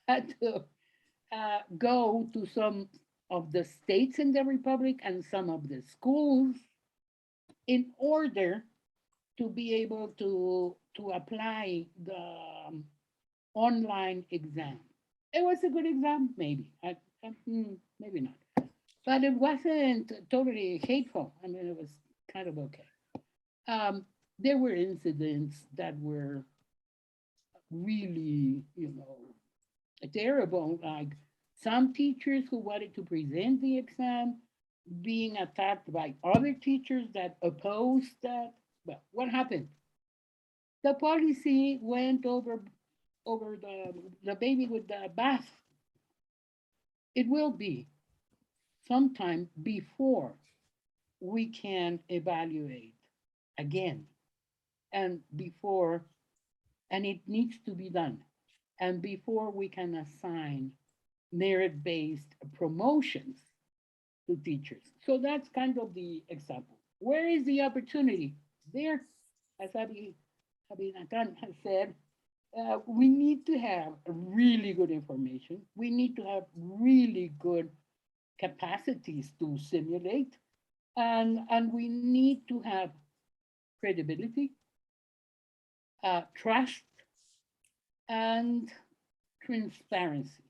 had to go to some of the states in the Republic and some of the schools in order to be able to apply the online exam. It was a good exam, maybe. Maybe not. But it wasn't totally hateful. I mean, it was kind of okay. There were incidents that were really, terrible, like some teachers who wanted to present the exam being attacked by other teachers that opposed that. Well, what happened? The policy went over the baby with the bath. It will be sometime before we can evaluate again, and it needs to be done, and before we can assign merit-based promotions to teachers. So that's kind of the example. Where is the opportunity? There, as Avinatan has said, we need to have really good information. We need to have really good capacities to simulate, and we need to have credibility, trust, and transparency.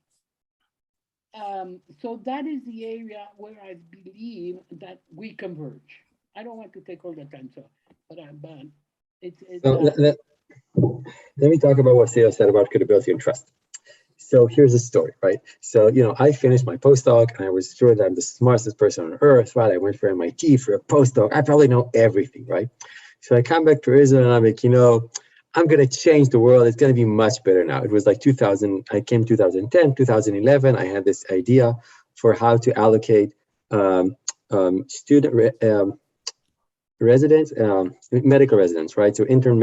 So that is the area where I believe that we converge. I don't want to take all the time, but it's let me talk about what Theo said about credibility and trust. So here's the story, right? So, I finished my postdoc and I was sure that I'm the smartest person on earth, right? I went for MIT for a postdoc. I probably know everything, right? So I come back to Israel and I'm like, I'm going to change the world. It's going to be much better now. It was like 2000, I came 2010, 2011. I had this idea for how to allocate student residents, medical residents, right? So intern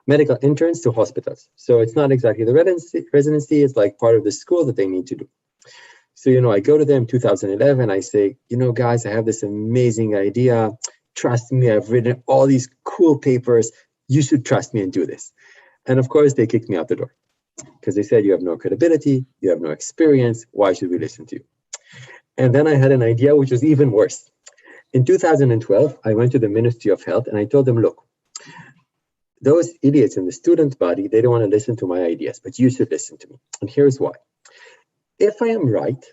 medical interns to hospitals. So it's not exactly the residency, it's like part of the school that they need to do. So, I go to them 2011, I say, guys, I have this amazing idea. Trust me, I've written all these cool papers. You should trust me and do this. And of course, they kicked me out the door because they said, you have no credibility, you have no experience. Why should we listen to you? And then I had an idea which was even worse. In 2012, I went to the Ministry of Health and I told them, look, those idiots in the student body, they don't want to listen to my ideas, but you should listen to me. And here's why. If I am right,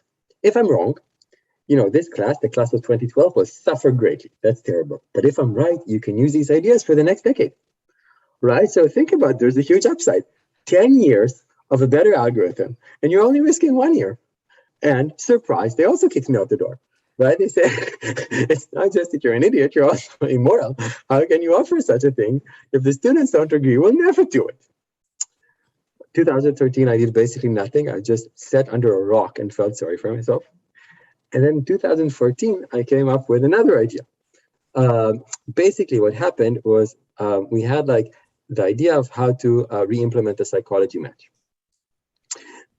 if I'm wrong, this class, the class of 2012, will suffer greatly. That's terrible. But if I'm right, you can use these ideas for the next decade, right? So think about it. There's a huge upside. 10 years of a better algorithm, and you're only risking 1 year. And surprise, they also kicked me out the door, right? They said, it's not just that you're an idiot, you're also immoral. How can you offer such a thing? If the students don't agree, we'll never do it. 2013, I did basically nothing. I just sat under a rock and felt sorry for myself. And then in 2014, I came up with another idea. Basically, what happened was we had like the idea of how to re-implement the psychology match.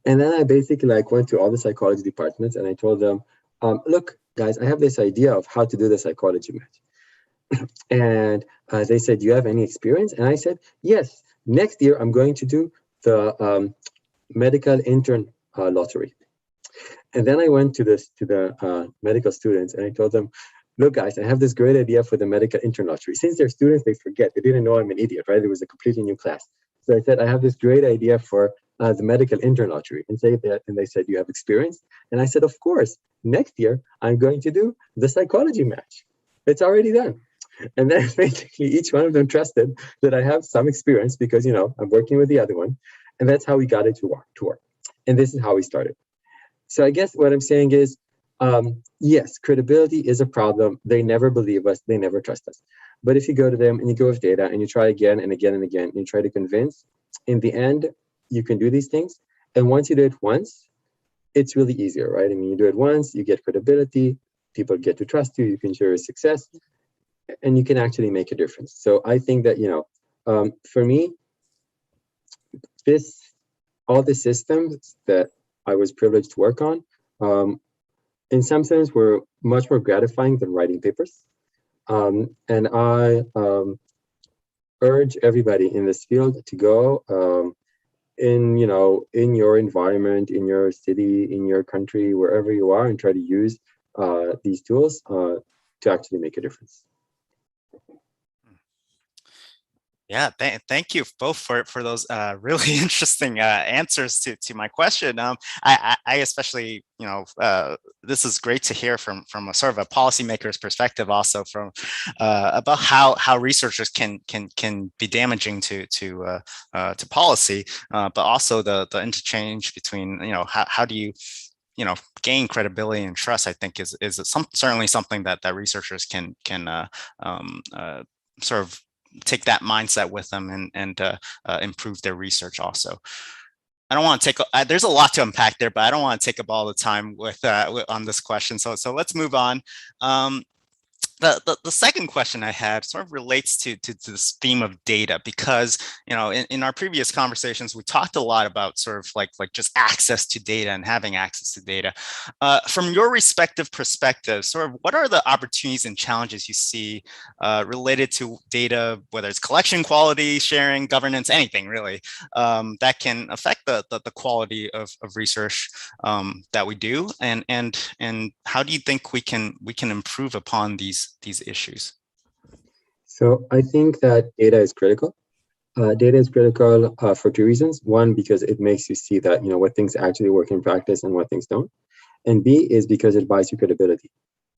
And then I basically went to all the psychology departments and I told them, look, guys, I have this idea of how to do the psychology match. And they said, do you have any experience? And I said, yes, next year I'm going to do the medical intern lottery. And then I went to the medical students and I told them, look, guys, I have this great idea for the medical intern lottery. Since they're students, they forget. They didn't know I'm an idiot, right? It was a completely new class. So I said, I have this great idea for the medical intern lottery. And they said, you have experience? And I said, of course, next year, I'm going to do the psychology match. It's already done. And then basically each one of them trusted that I have some experience because, I'm working with the other one. And that's how we got it to work. And this is how we started. So I guess what I'm saying is, yes, credibility is a problem. They never believe us. They never trust us. But if you go to them and you go with data and you try again and again and again, and you try to convince, in the end, you can do these things. And once you do it once, it's really easier, right? I mean, you do it once, you get credibility, people get to trust you, you can show your success, and you can actually make a difference. So I think that, for me, all the systems that I was privileged to work on, in some sense, were much more gratifying than writing papers. And I urge everybody in this field to go in your environment, in your city, in your country, wherever you are, and try to use these tools to actually make a difference. Yeah, thank you both for those really interesting answers to my question. I especially, this is great to hear from a sort of a policymaker's perspective, also from about how researchers can be damaging to policy, but also the interchange between how do you gain credibility and trust. I think is certainly something that researchers can sort of take that mindset with them and improve their research also. I don't want to take, there's a lot to unpack there, but I don't want to take up all the time on this question. So let's move on. The second question I had sort of relates to this theme of data, because in our previous conversations we talked a lot about sort of like just access to data and having access to data. From your respective perspectives, sort of what are the opportunities and challenges you see related to data, whether it's collection, quality, sharing, governance, anything really, that can affect the quality of research that we do, and how do you think we can improve upon these issues? So I think that data is critical. Data is critical for two reasons. One, because it makes you see that what things actually work in practice and what things don't. And B is because it buys you credibility.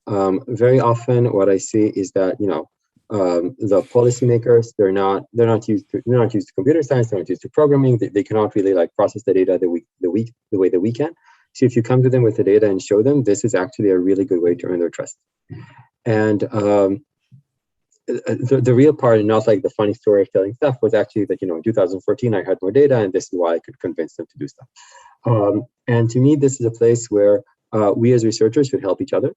Very often what I see is that the policymakers, they're not used to computer science, they're not used to programming, they cannot really process the data the way that we can. So if you come to them with the data and show them, this is actually a really good way to earn their trust. And the real part, and not like the funny story of telling stuff, was actually that in 2014 I had more data, and this is why I could convince them to do stuff. And to me, this is a place where we as researchers should help each other.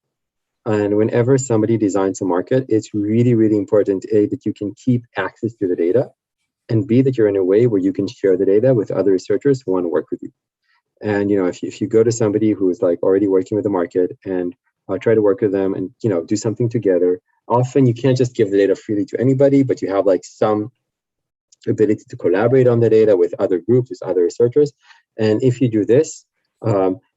And whenever somebody designs a market, it's really, really important that you can keep access to the data, and B, that you're in a way where you can share the data with other researchers who want to work with you. And if you go to somebody who is like already working with the market and try to work with them and do something together, often you can't just give the data freely to anybody, but you have like some ability to collaborate on the data with other groups, with other researchers. And if you do this,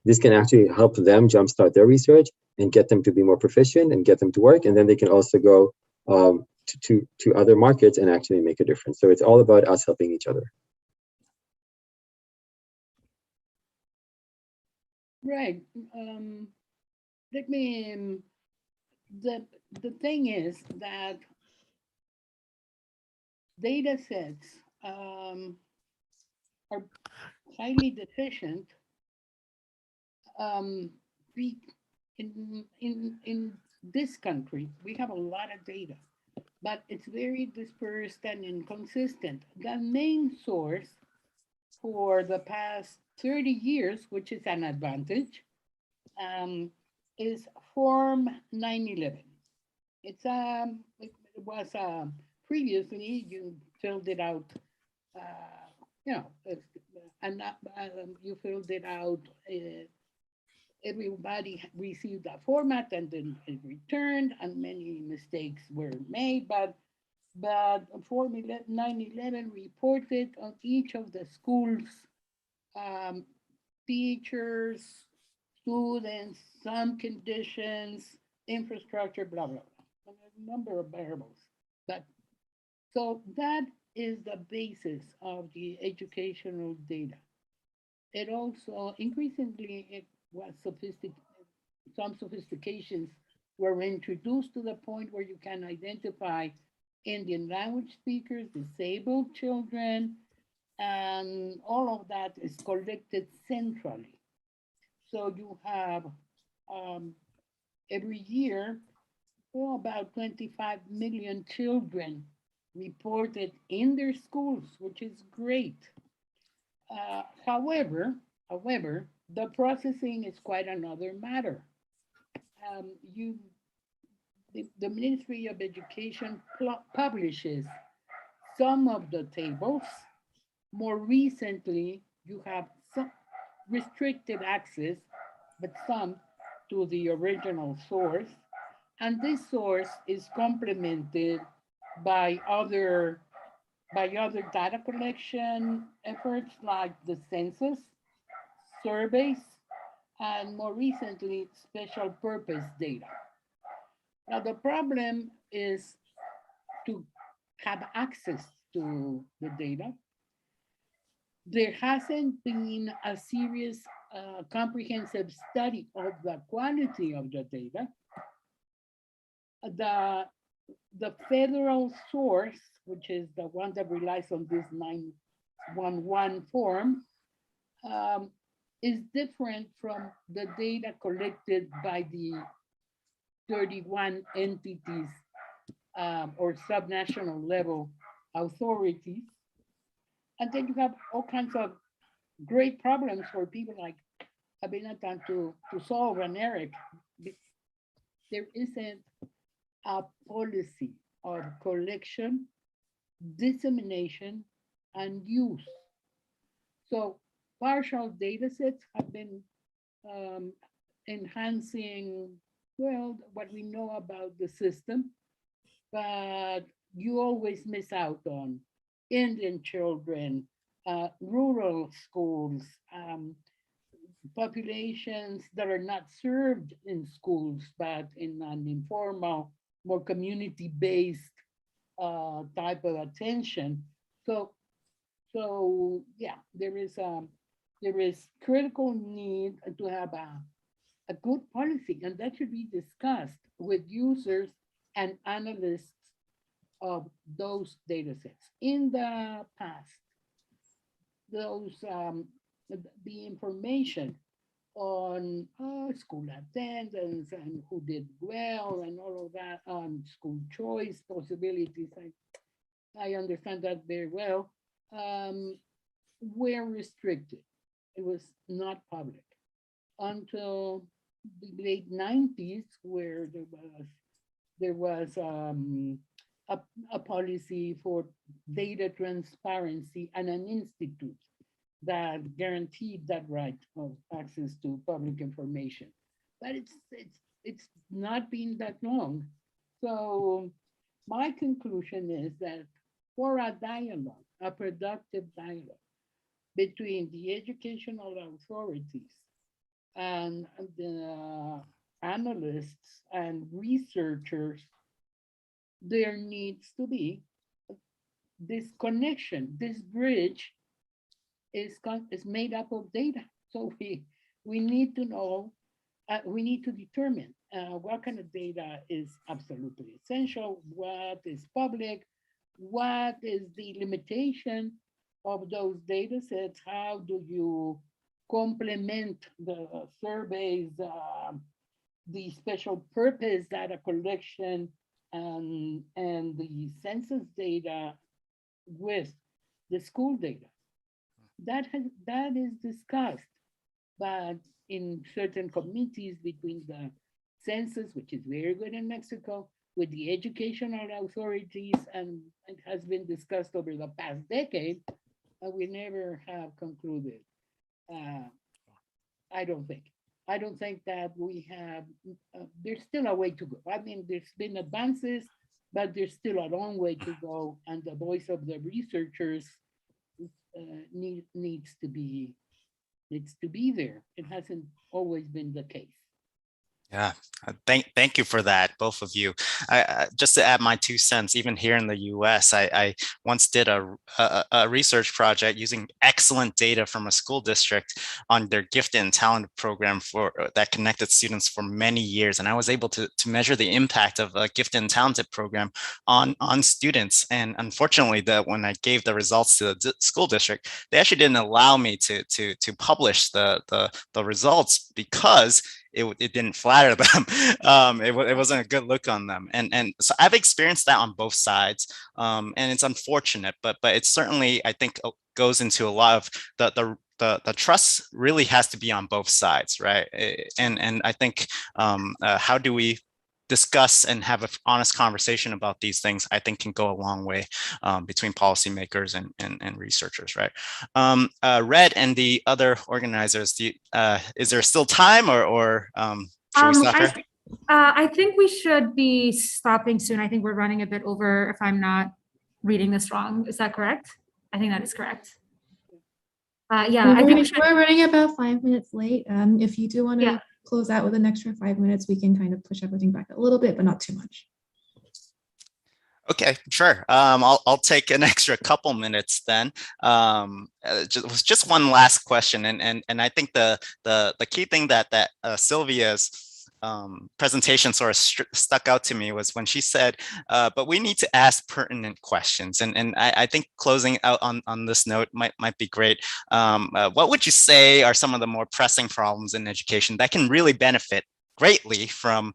this can actually help them jumpstart their research and get them to be more proficient and get them to work. And then they can also go to other markets and actually make a difference. So it's all about us helping each other. Right. Let me, the thing is that data sets are highly deficient in this country. We have a lot of data, but it's very dispersed and inconsistent. The main source for the past 30 years, which is an advantage, is Form 911. It was previously you filled it out, and you filled it out. Everybody received that format and then it returned, and many mistakes were made. But Form 911 reported on each of the schools, teachers, students, some conditions, infrastructure, blah, blah, blah, a number of variables. But so that is the basis of the educational data. It also increasingly it was some sophistications were introduced to the point where you can identify Indian language speakers, disabled children, and all of that is collected centrally. So you have every year, about 25 million children reported in their schools, which is great. However, the processing is quite another matter. The Ministry of Education publishes some of the tables. More recently, you have some restricted access, but some to the original source. And this source is complemented by other data collection efforts like the census, surveys, and more recently, special purpose data. Now, the problem is to have access to the data. There hasn't been a serious, comprehensive study of the quality of the data. The federal source, which is the one that relies on this 911 form, is different from the data collected by the 31 entities or subnational level authorities. And then you have all kinds of great problems for people like Avinatan to solve, and Eric. There isn't a policy of collection, dissemination, and use. So partial data sets have been enhancing, well, what we know about the system, but you always miss out on Indian children, rural schools, populations that are not served in schools, but in an informal, more community-based type of attention. So yeah, there is critical need to have a good policy, and that should be discussed with users and analysts of those data sets. In the past, those the information on school attendance and who did well and all of that, on school choice possibilities, I understand that very well, were restricted. It was not public until the late 90s, where there was a policy for data transparency and an institute that guaranteed that right of access to public information. But it's not been that long. So my conclusion is that for a dialogue, a productive dialogue between the educational authorities and the analysts and researchers, there needs to be this connection. This bridge is made up of data. So we need to know, we need to determine what kind of data is absolutely essential, what is public, what is the limitation of those data sets, how do you complement the surveys, the special purpose data collection, and the census data with the school data. That is discussed, but in certain committees between the census, which is very good in Mexico, with the educational authorities, and it has been discussed over the past decade, we never have concluded. I don't think that we have, there's still a way to go. I mean, there's been advances, but there's still a long way to go, and the voice of the researchers needs to be there. It hasn't always been the case. Yeah, thank you for that, both of you. Just to add my 2 cents, even here in the US, I once did a research project using excellent data from a school district on their gifted and talented program that connected students for many years. And I was able to measure the impact of a gifted and talented program on students. And unfortunately, when I gave the results to the school district, they actually didn't allow me to publish the results because it didn't flatter them. It wasn't a good look on them. And so I've experienced that on both sides. And it's unfortunate, but it certainly, I think, goes into a lot of the trust really has to be on both sides, right? And I think how do we discuss and have an honest conversation about these things, I think can go a long way between policymakers and researchers, right? Red and the other organizers, is there still time or should we stop here? I think we should be stopping soon. I think we're running a bit over if I'm not reading this wrong. Is that correct? I think that is correct. Yeah, I think we're running about 5 minutes late. If you do want to close out with an extra 5 minutes, we can kind of push everything back a little bit, but not too much. Okay, sure. I'll take an extra couple minutes then. Just one last question, and I think the key thing that Sylvia's presentation sort of stuck out to me was when she said, but we need to ask pertinent questions. And I think closing out on this note might be great. What would you say are some of the more pressing problems in education that can really benefit greatly from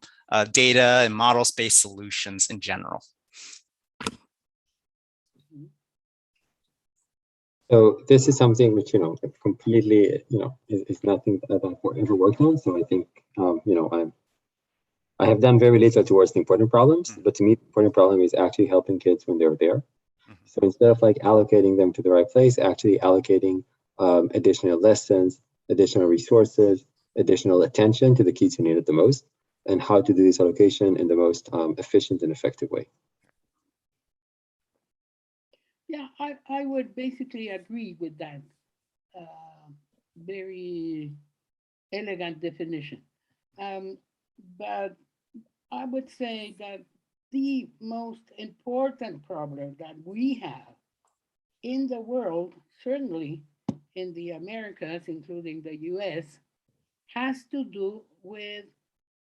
data and models-based solutions in general? So this is something which, completely, is nothing that I've ever worked on. So I think, I have done very little towards the important problems, but to me, the important problem is actually helping kids when they're there. So instead of like allocating them to the right place, actually allocating additional lessons, additional resources, additional attention to the kids who need it the most, and how to do this allocation in the most efficient and effective way. Yeah, I would basically agree with that very elegant definition. But I would say that the most important problem that we have in the world, certainly in the Americas, including the US, has to do with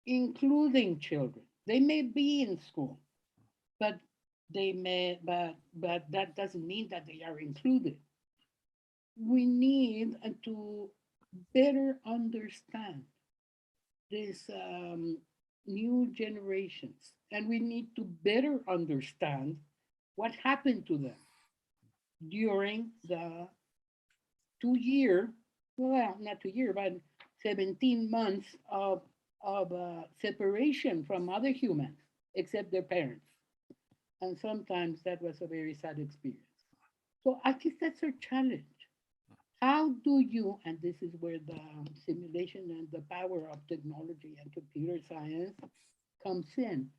including children. They may be in school, but that doesn't mean that they are included. We need to better understand these new generations, and we need to better understand what happened to them during the 2 year, well, not 2 year, but 17 months of separation from other humans, except their parents. And sometimes that was a very sad experience. So I think that's our challenge. How do you, and this is where the simulation and the power of technology and computer science comes in.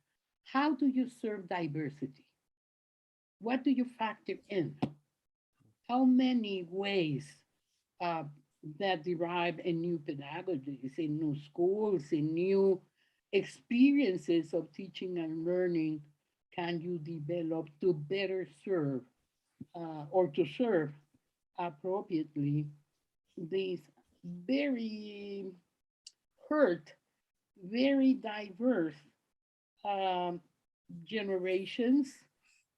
How do you serve diversity? What do you factor in? How many ways that derive in new pedagogies, in new schools, in new experiences of teaching and learning can you develop to better serve or to serve appropriately these very hurt, very diverse generations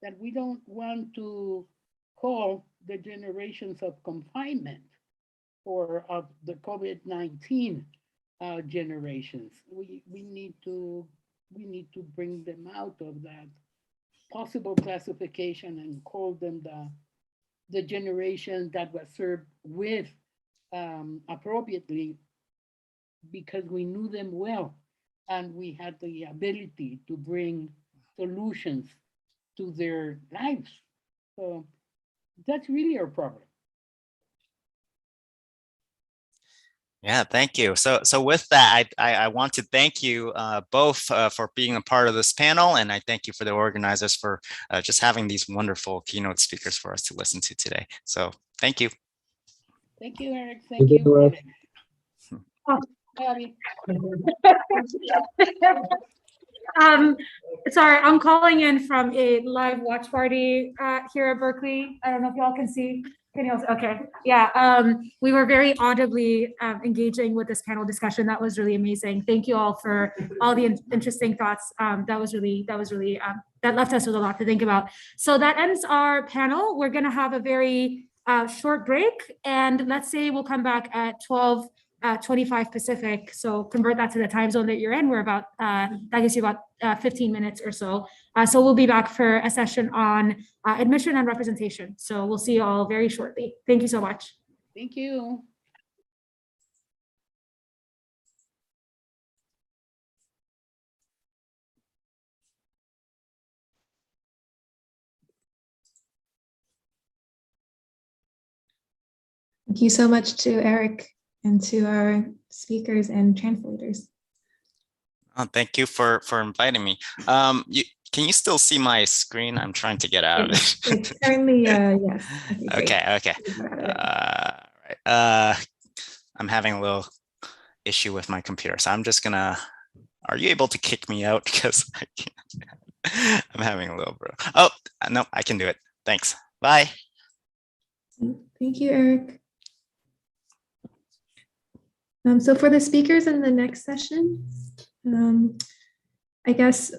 that we don't want to call the generations of confinement or of the COVID-19 generations. We need to bring them out of that possible classification and call them the generation that was served with appropriately because we knew them well and we had the ability to bring solutions to their lives. So that's really our problem. Yeah, thank you. So with that, I want to thank you both for being a part of this panel, and I thank you for the organizers for just having these wonderful keynote speakers for us to listen to today. So thank you. Thank you, Eric. Thank you, Alex. Sorry, I'm calling in from a live watch party here at Berkeley. I don't know if y'all can see. Can you also, okay, yeah. We were very audibly engaging with this panel discussion. That was really amazing. Thank you all for all the interesting thoughts. That left us with a lot to think about. So that ends our panel. We're gonna have a very short break, and let's say we'll come back at 12:25 Pacific. So convert that to the time zone that you're in. We're about, that gives you about 15 minutes or so. So we'll be back for a session on admission and representation. So we'll see you all very shortly. Thank you so much. Thank you. Thank you so much to Eric and to our speakers and translators. Oh, thank you for inviting me. Can you still see my screen? I'm trying to get out of it. It's currently, yes. Okay. Right. I'm having a little issue with my computer, so I'm just gonna. Are you able to kick me out because I can't? I'm having a little bro. Oh no, I can do it. Thanks. Bye. Thank you, Eric. So for the speakers in the next session, I guess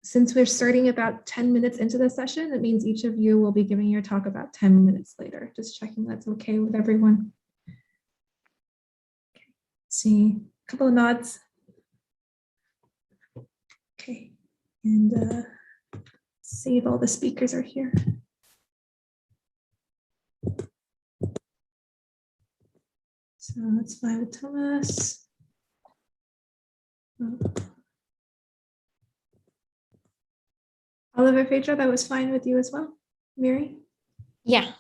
since we're starting about 10 minutes into the session, it means each of you will be giving your talk about 10 minutes later. Just checking that's okay with everyone. Okay. See a couple of nods. Okay, and see if all the speakers are here. So that's fine with Thomas. Oliver Phaedra, that was fine with you as well, Mary? Yeah.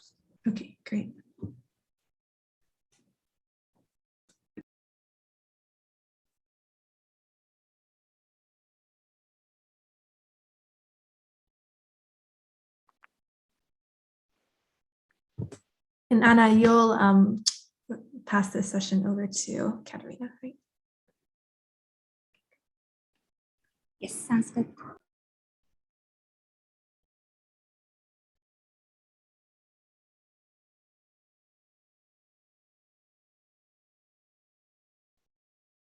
Okay, great. And Anna, you'll pass this session over to Katerina, right? Yes, sounds good.